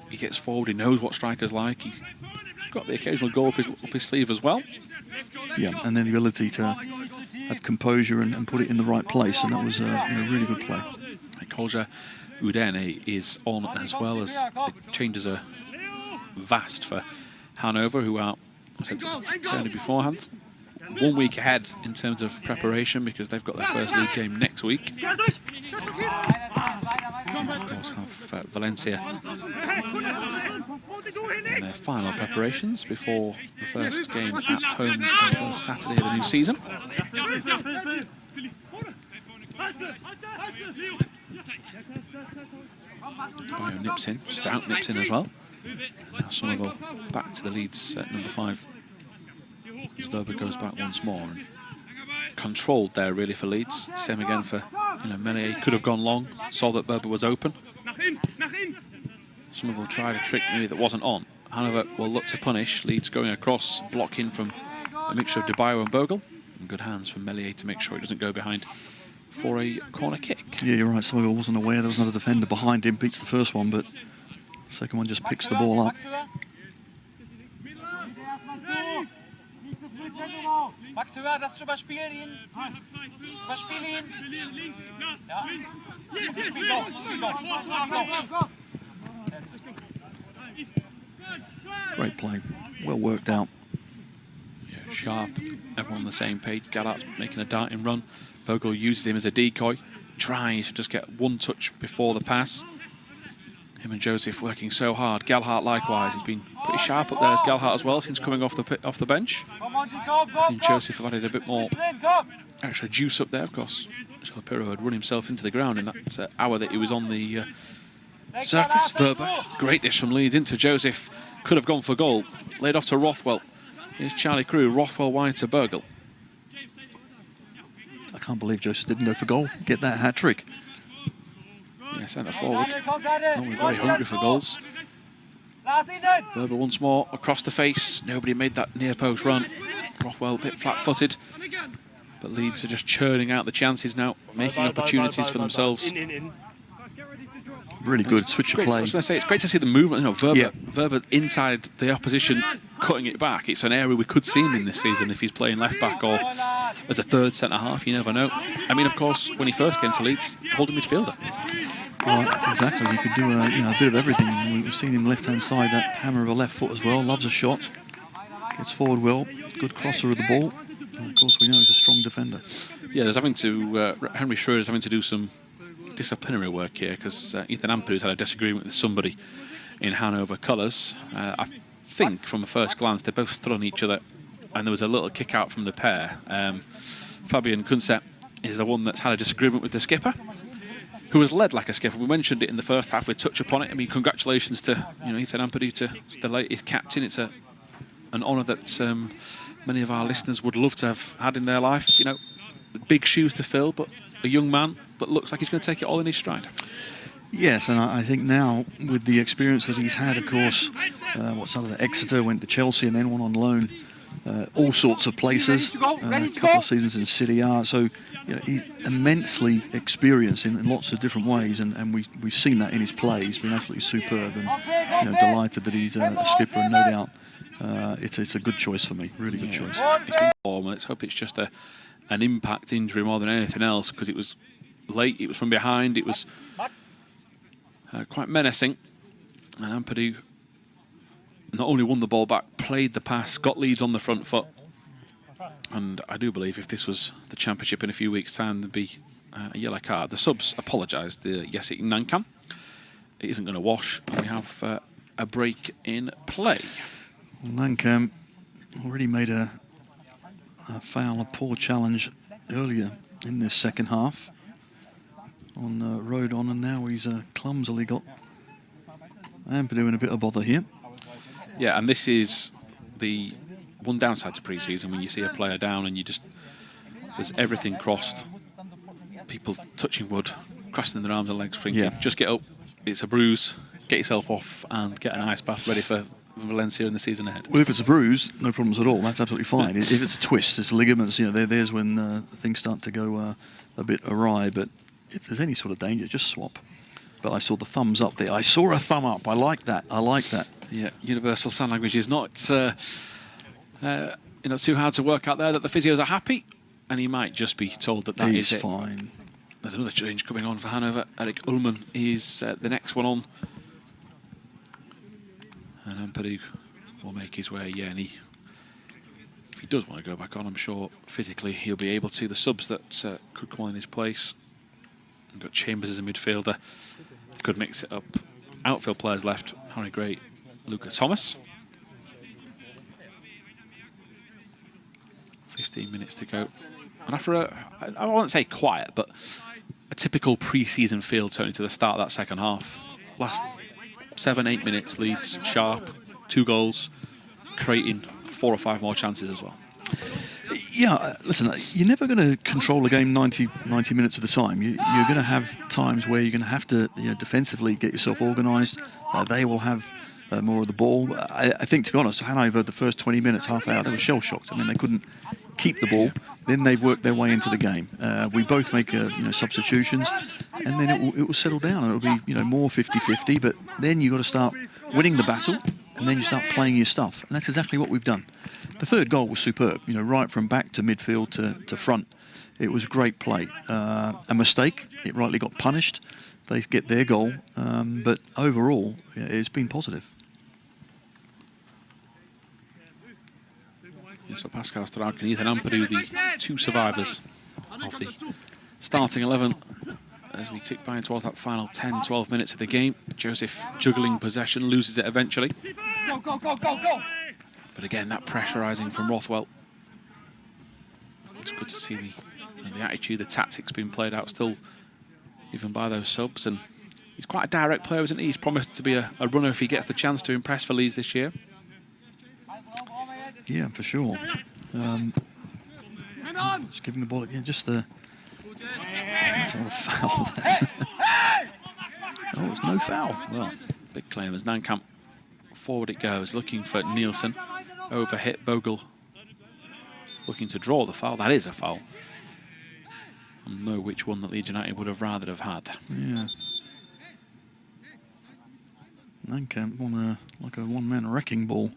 He gets forward, he knows what strikers like. He's got the occasional goal up his sleeve as well. Yeah, and then the ability to have composure and put it in the right place, and that was a really good play. Kolja Udene is on as well, as the changes are vast for Hanover, who are, I said certainly beforehand, 1 week ahead in terms of preparation because they've got their first league game next week. And of course have Valencia in their final preparations before the first game at home on the Saturday of the new season. Debayo nips in, Stout nips in as well. Now Summerville back to the Leeds at number 5 as Wober goes back once more. And controlled there really for Leeds. Same again for Meslier. Could have gone long, saw that Wober was open. Summerville tried a trick maybe that wasn't on. Hanover will look to punish. Leeds going across, blocking from a mixture of Debayo and Bogle. And good hands from Meslier to make sure it doesn't go behind for a corner kick. Yeah, you're right. Summerville wasn't aware there was another defender behind him. Beats the first one, but the second one just picks the ball up. Max, höher, das ist überspielen ihn. Überspielen ihn. Ja. Great play. Well worked out. Yeah, sharp. Everyone on the same page. Gelhardt making a darting run. Bogle uses him as a decoy. Tries to just get one touch before the pass. Him and Joseph working so hard. Gelhardt likewise. He's been pretty sharp up there as Gelhardt as well since coming off the bench. And Joseph have added a bit more extra juice up there, of course. Piroe had run himself into the ground in that hour that he was on the surface. Wober, great dish from Leeds into Joseph. Could have gone for goal. Laid off to Rothwell. Here's Charlie Crew. Rothwell wide to Bogle. I can't believe Joseph didn't go for goal. Get that hat trick. Yeah, centre forward. Normally very hungry for goals. Wober once more across the face. Nobody made that near post run. Rothwell a bit flat-footed. But Leeds are just churning out the chances now, making opportunities for themselves. Really good switch of play. I was going to say, it's great to see the movement. Wober inside the opposition, cutting it back. It's an area we could see him in this season if he's playing left back or as a third centre-half, you never know. I mean, of course, when he first came to Leeds, holding midfielder. Well, exactly. He could do a bit of everything. We've seen him left-hand side, that hammer of a left foot as well. Loves a shot. Gets forward well. Good crosser of the ball. And of course, we know he's a strong defender. Yeah, there's having to Henry Schroder's having to do some disciplinary work here because Ethan Ampadu's had a disagreement with somebody in Hanover colours. I think from a first glance they both stood on each other, and there was a little kick out from the pair. Fabian Kunset is the one that's had a disagreement with the skipper, who has led like a skipper. We mentioned it in the first half. We touch upon it. I mean, congratulations to Ethan Ampadu, to the latest captain. It's an honour that many of our listeners would love to have had in their life. Big shoes to fill, but a young man that looks like he's going to take it all in his stride. Yes, and I think now with the experience that he's had, of course, Exeter, went to Chelsea and then went on loan, all sorts of places, a couple of seasons in Serie A. So he's immensely experienced in lots of different ways, and we've seen that in his play. He's been absolutely superb, and delighted that he's a skipper, and no doubt it's a good choice for me, really good choice. It's been warm. Let's hope it's just an impact injury more than anything else, because it was late, it was from behind, it was quite menacing, and Ampadu not only won the ball back, played the pass, got Leeds on the front foot, and I do believe if this was the Championship in a few weeks' time, there'd be a yellow card. The subs apologised. Yesik Nankam, it isn't going to wash, and we have a break in play. Nankam already made a foul, a poor challenge earlier in this second half on Rodon, and now he's clumsily got Ampadu in a bit of bother here. Yeah, and this is the one downside to pre-season, when you see a player down and there's everything crossed, people touching wood, crossing their arms and legs, thinking, just get up, it's a bruise, get yourself off and get an ice bath ready for Valencia in the season ahead. Well, if it's a bruise, no problems at all. That's absolutely fine. If it's a twist, it's ligaments, there's when things start to go a bit awry. But if there's any sort of danger, just swap. But I saw the thumbs up there. I saw a thumb up. I like that. Yeah, universal sign language is not too hard to work out there. That the physios are happy, and he might just be told that is it. Fine. There's another change coming on for Hanover. Eric Ullman is the next one on. And Ampadu will make his way, and if he does want to go back on, I'm sure physically he'll be able to. The subs that could come on in his place. We've got Chambers as a midfielder. Could mix it up. Outfield players left, Harry Gray, Luca Thomas. 15 minutes to go. And after I won't say quiet, but a typical pre-season feel turning to the start of that second half. Last 7-8 minutes, Leeds sharp, 2 goals, creating 4 or 5 more chances as well. Yeah, listen, you're never going to control a game 90 minutes of the time. You're going to have times where you're going to have to defensively get yourself organised. They will have more of the ball. I think, to be honest, Hanover, the first 20 minutes, half hour, they were shell-shocked. I mean, they couldn't keep the ball. Then they worked their way into the game. We both make substitutions, and then it will settle down. It'll be more 50-50, but then you've got to start winning the battle, and then you start playing your stuff. And that's exactly what we've done. The third goal was superb, right from back to midfield to front. It was great play. A mistake, it rightly got punished. They get their goal, but overall, it's been positive. So Pascal Struijk and Ethan Ampadu, the 2 survivors of the starting 11, as we tick by towards that final 10-12 minutes of the game. Joseph juggling possession, loses it eventually. Go. But again, that pressurising from Rothwell. It's good to see the attitude, the tactics being played out still, even by those subs. And he's quite a direct player, isn't he? He's promised to be a runner if he gets the chance to impress for Leeds this year. Yeah, for sure. Just giving the ball again, just the... That's not a foul. Oh, it's no foul. Well, big claim as Nankam. Forward it goes, looking for Nielsen. Overhit, Bogle looking to draw the foul. That is a foul. I know which one that Leeds United would have rather have had. Yeah. Nankam on like a one-man wrecking ball.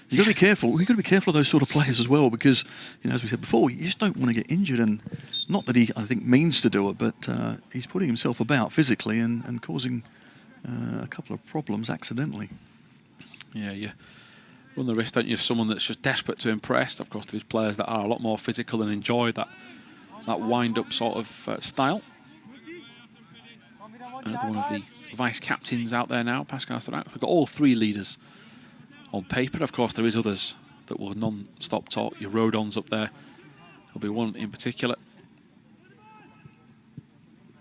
You've got to be careful. You've got to be careful of those sort of players as well, because, you know, as we said before, you just don't want to get injured. And not that he, I think, means to do it, but he's putting himself about physically and causing a couple of problems accidentally. Yeah, you run the risk, don't you, of someone that's just desperate to impress. Of course, there's players that are a lot more physical and enjoy that wind-up sort of style. Another one of the vice-captains out there now, Pascal Struijk. We've got all three leaders on paper. Of course, there is others that will non-stop talk. Your Rodon's up there. There'll be one in particular.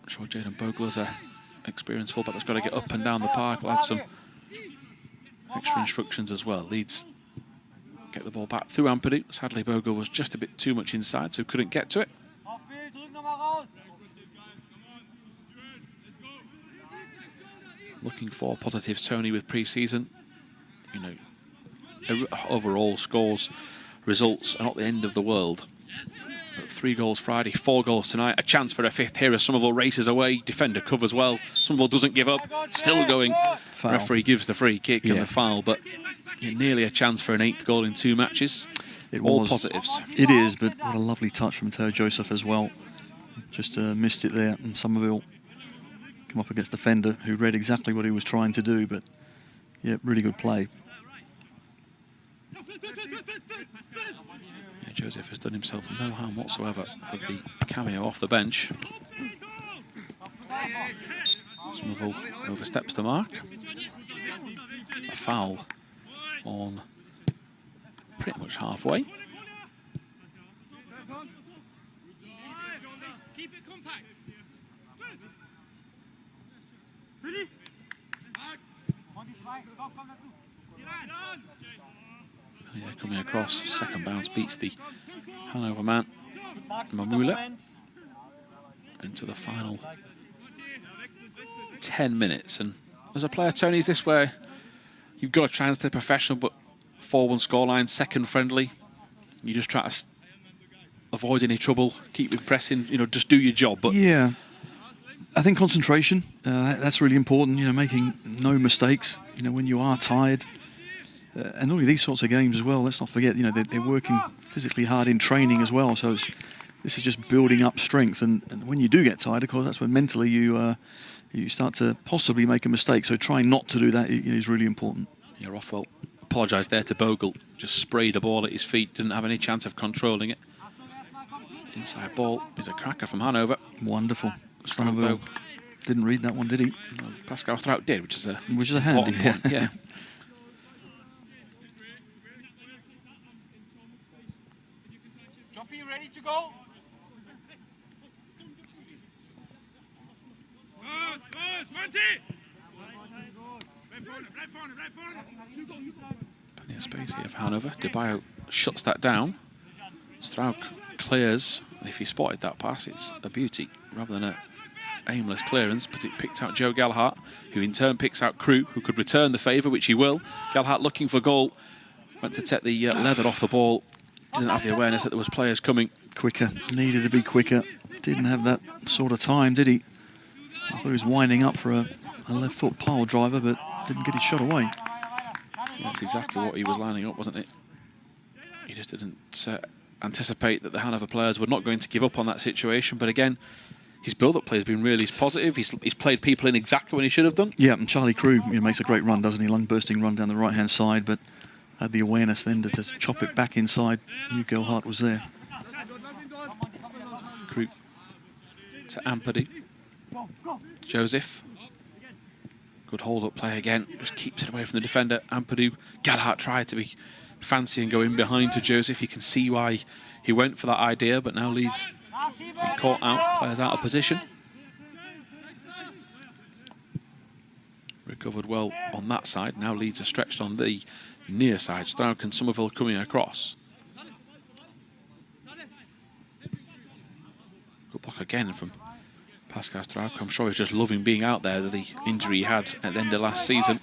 I'm sure Jaden Bogle's an experienced fullback that's got to get up and down the park. We'll add some extra instructions as well. Leeds get the ball back through Ampadu. Sadly, Bogle was just a bit too much inside, so couldn't get to it. Looking for positives, Tony, with pre-season. You know, overall scores, results are not the end of the world. But 3 goals Friday, 4 goals tonight. A chance for a 5th here as Summerville races away. Defender covers well. Summerville doesn't give up. Still going. Foul. Referee gives the free kick and the foul, but nearly a chance for an 8th goal in 2 matches. All positives. It is, but what a lovely touch from Teo Joseph as well. Just missed it there, and Summerville come up against the defender who read exactly what he was trying to do, but yeah, really good play. Yeah, Joseph has done himself no harm whatsoever with the cameo off the bench. Summerville oversteps the mark. A foul on pretty much halfway. Yeah, coming across, second bounce beats the Hanover man, Mamula, into the final 10 minutes. And as a player, Tony, is this where you've got to try and stay professional, but 4-1 scoreline, second friendly, you just try to avoid any trouble, keep pressing, you know, just do your job. But yeah, I think concentration, that's really important, you know, making no mistakes, you know, when you are tired. And all of these sorts of games as well, let's not forget, you know, they're working physically hard in training as well. So this is just building up strength. And when you do get tired, of course, that's when mentally you start to possibly make a mistake. So trying not to do that is really important. Yeah, Rothwell apologised there to Bogle. Just sprayed the ball at his feet, didn't have any chance of controlling it. Inside ball is a cracker from Hanover. Wonderful. Summerville didn't read that one, did he? No, Pascal Struijk did, which is a handy point. Yeah. Joffy, ready to go? Plenty of space here for Hanover. Debayo shuts that down. Struijk clears. If he spotted that pass, it's a beauty rather than a aimless clearance. But it picked out Joe Gelhardt, who in turn picks out Crew, who could return the favour, which he will. Gelhardt looking for goal. Went to take the leather off the ball. Didn't have the awareness that there was players coming. Quicker. Needed to be quicker. Didn't have that sort of time, did he? I thought he was winding up for a left foot pile driver, but didn't get his shot away. That's exactly what he was lining up, wasn't it? He just didn't anticipate that the Hanover players were not going to give up on that situation. But again, his build-up play has been really positive. He's played people in exactly when he should have done. Yeah, and Charlie Crew makes a great run, doesn't he? Lung-bursting run down the right-hand side, but had the awareness then to chop it back inside. Knew Gelhardt was there. Crew to Ampadu. Joseph. Good hold-up play again. Just keeps it away from the defender. Ampadu. Gelhardt tried to be fancy and go in behind to Joseph. You can see why he went for that idea, but now Leeds being caught out. Players out of position. Recovered well on that side. Now Leeds are stretched on the near side. Struijk and Summerville coming across. Good block again from Pascal Struijk. I'm sure he's just loving being out there. The injury he had at the end of last season,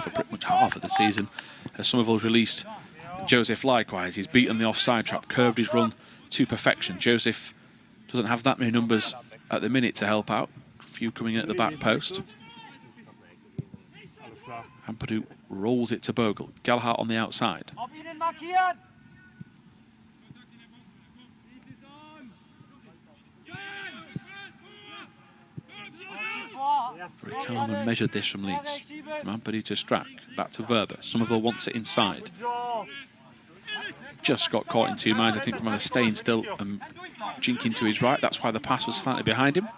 for pretty much half of the season, as Summerville's released Joseph likewise. He's beaten the offside trap, curved his run to perfection. Joseph doesn't have that many numbers at the minute to help out. A few coming in at the back post. Ampadu rolls it to Bogle. Gelhardt on the outside. Very calm and measured this from Leeds. From Ampadu to Struijk. Back to Wober. Summerville wants it inside. Just got caught in two minds, I think, from either staying still and jinking to his right. That's why the pass was slightly behind him.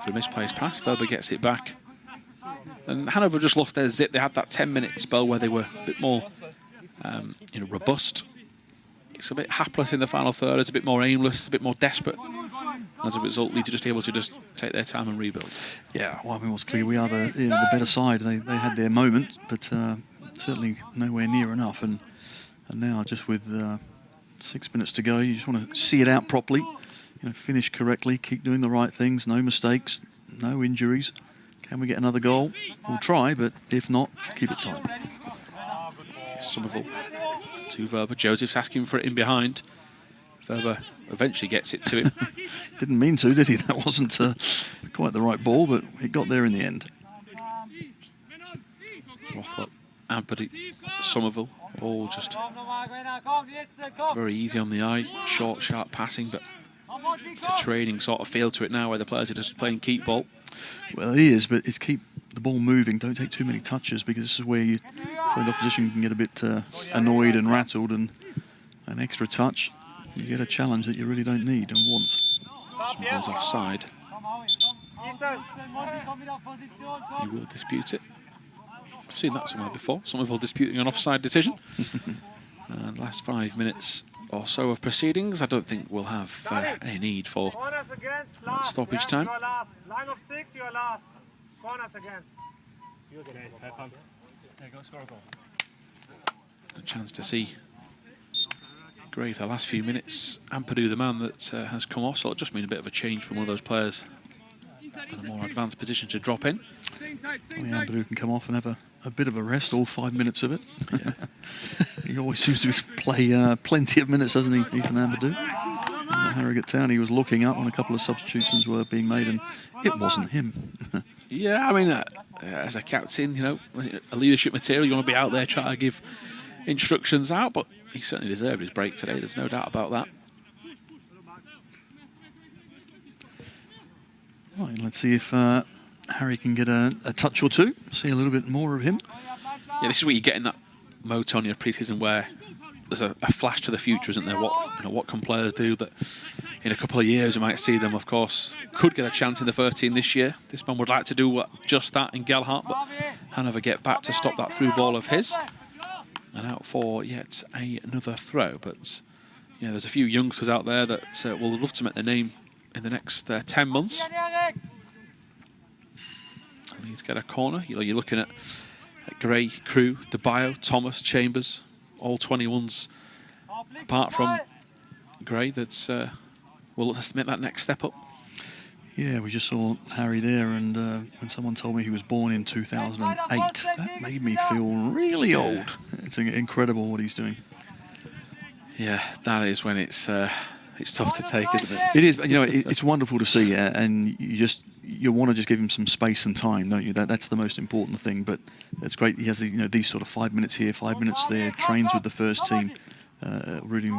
For a misplaced pass, Wober gets it back. And Hanover just lost their zip. They had that 10-minute spell where they were a bit more robust. It's a bit hapless in the final third. It's a bit more aimless, a bit more desperate. As a result, Leeds are just able to just take their time and rebuild. Yeah, well, I mean, what's clear, we are the better side. They had their moment, but certainly nowhere near enough. And now, just with 6 minutes to go, you just want to see it out properly, finish correctly, keep doing the right things, no mistakes, no injuries. Can we get another goal? We'll try, but if not, keep it tight. Summerville to Wober. Joseph's asking for it in behind. Wober eventually gets it to him. Didn't mean to, did he? That wasn't quite the right ball, but it got there in the end. Rothwell, Ampadu, Summerville, all just very easy on the eye. Short, sharp passing, but it's a training sort of feel to it now where the players are just playing keep ball. Well, it is, but it's keep the ball moving. Don't take too many touches, because this is where the opposition can get a bit annoyed and rattled, and an extra touch, you get a challenge that you really don't need and want. Summerville's offside. He will dispute it. I've seen that somewhere before. Summerville disputing an offside decision. And last 5 minutes or so of proceedings, I don't think we'll have any need for stoppage time. Line of 6, you are last. Corners against. Okay, have fun. There you go, score a goal. A chance to see Gruev the last few minutes. Ampadu, the man that has come off, so it'll just mean a bit of a change from one of those players in a more advanced position to drop in. Ampadu can come off and have a bit of a rest, all 5 minutes of it. Yeah. He always seems to play plenty of minutes, doesn't he, Ethan Ampadu? Harrogate Town, he was looking up when a couple of substitutions were being made, and it wasn't him. Yeah, I mean, as a captain, a leadership material, you want to be out there trying to give instructions out, but he certainly deserved his break today, there's no doubt about that. Right, let's see if Harry can get a touch or two, see a little bit more of him. Yeah, this is where you get in that mode, Tony, of pre-season where there's a flash to the future, isn't there? What can players do that in a couple of years we might see them, of course, could get a chance in the first team this year. This man would like to do just that in Gelhardt, but Hanover get back to stop that through ball of his. And out for yet another throw. But there's a few youngsters out there that will love to make their name in the next 10 months. Leeds get a corner. You're looking at Gray, Crew, Debayo, Thomas, Chambers, all 21s apart from Gray that will look to make that next step up. Yeah, we just saw Harry there, and when someone told me he was born in 2008, that made me feel really old. It's incredible what he's doing. Yeah, that is when it's tough to take, isn't it? It is, but it's wonderful to see, and you want to just give him some space and time, don't you? That's the most important thing. But it's great. He has these sort of 5 minutes here, 5 minutes there. Trains with the first team. Really,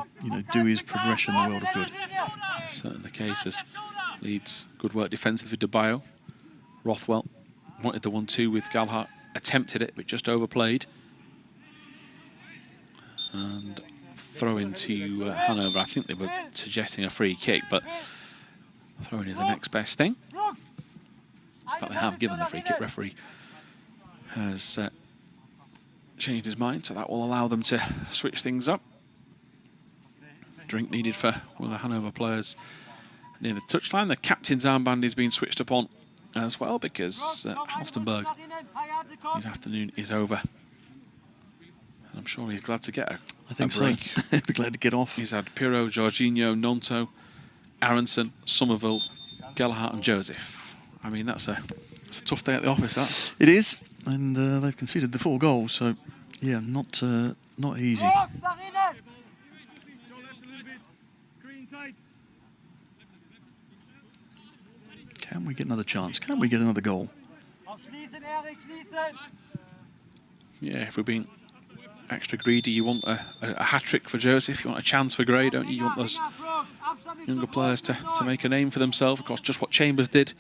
do his progression the world of good. That's certainly the case. As Leeds, good work defensively with Debayo. Rothwell wanted the 1-2 with Gelhardt, attempted it, but just overplayed. And throw into Hanover. I think they were suggesting a free kick, but throwing is the next best thing. In fact, they have given the free kick. Referee has changed his mind, so that will allow them to switch things up. Drink needed for one of the Hanover players near the touchline. The captain's armband is being switched upon as well, because Halstenberg, his afternoon is over. I'm sure he's glad to get a break. So. He'd be glad to get off. He's had Piroe, Georginio, Gnonto, Aaronson, Summerville, Gelhardt and Joseph. I mean, that's a tough day at the office, that. It is, and they've conceded the 4 goals, so yeah, not easy. Can we get another chance? Can we get another goal? Yeah, if we're being extra greedy, you want a hat-trick for Joseph, you want a chance for Gray, don't you? You want those younger players to make a name for themselves. Of course, just what Chambers did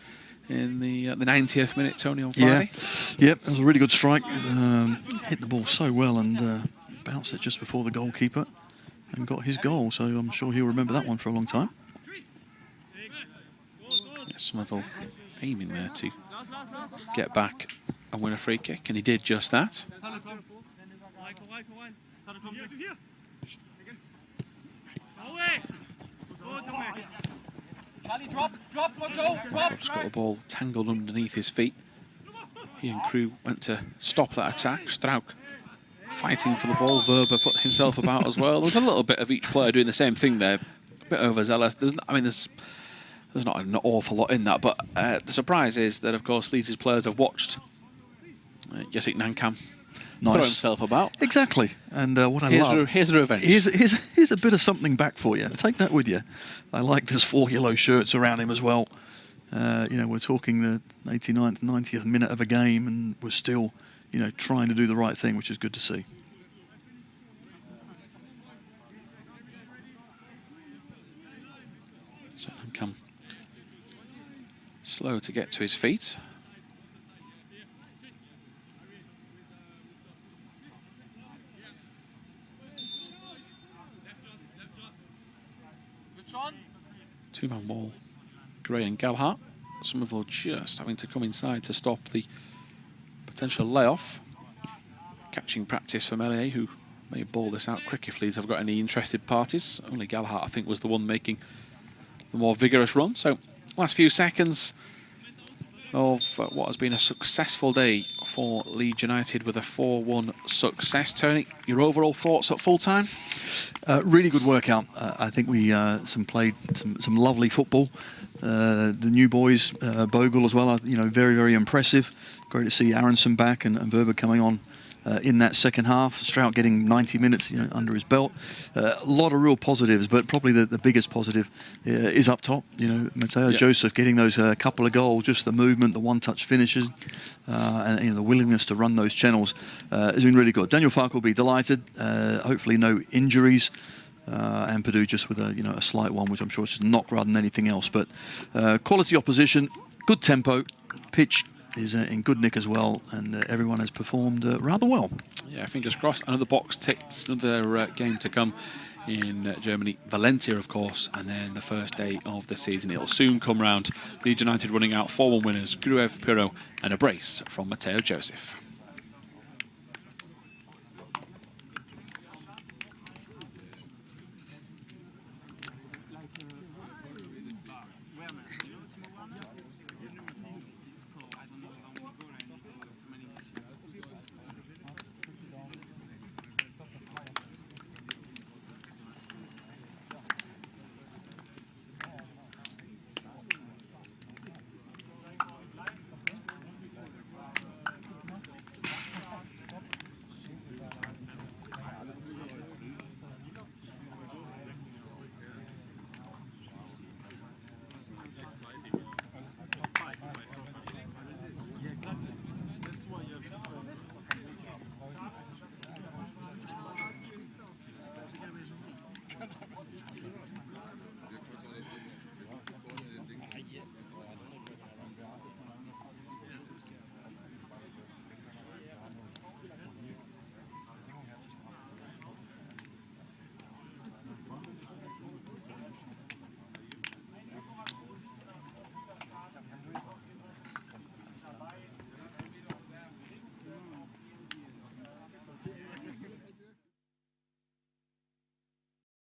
in the 90th minute, Tony, on Friday. Yeah, it was a really good strike. Hit the ball so well and bounced it just before the goalkeeper and got his goal. So I'm sure he'll remember that one for a long time. Yeah, Summerville aiming there to get back and win a free kick, and he did just that. Just got the ball tangled underneath his feet. He and crew went to stop that attack. Struijk fighting for the ball. Wober puts himself about as well. There's a little bit of each player doing the same thing there. A bit overzealous. There's not an awful lot in that, but the surprise is that, of course, Leeds' players have watched Jessic Nankam throw himself about. Exactly. And what I love... Here's the revenge. Here's a bit of something back for you. Take that with you. I like there's 4 yellow shirts around him as well. You know, we're talking the 89th, 90th minute of a game, and we're still, you know, trying to do the right thing, which is good to see. So Nankam slow to get to his feet. Two-man wall, Gray and Gelhardt. Summerville just having to come inside to stop the potential layoff. Catching practice for Meslier, who may ball this out quick if Leeds have got any interested parties. Only Gelhardt, I think, was the one making the more vigorous run. So, last few seconds of what has been a successful day for Leeds United with a 4-1 success. Tony, your overall thoughts at full time? Really good workout. I think we played some lovely football. The new boys, Bogle as well, are, you know, very, very impressive. Great to see Aaronson back and Wober coming on in that second half. Struijk getting 90 minutes, you know, under his belt. A lot of real positives, but probably the biggest positive is up top. You know, Mateo Joseph getting those couple of goals, just the movement, the one-touch finishes, and, you know, the willingness to run those channels has been really good. Daniel Farke will be delighted. Hopefully no injuries. Ampadu just with a slight one, which I'm sure is just a knock rather than anything else. But quality opposition, good tempo, pitch is in good nick as well, and everyone has performed rather well. Yeah, fingers crossed. Another box ticked, another game to come in Germany. Valencia, of course, and then the first day of the season. It'll soon come round. Leeds United running out 4-1 winners, Gruev, Piroe, and a brace from Mateo Joseph.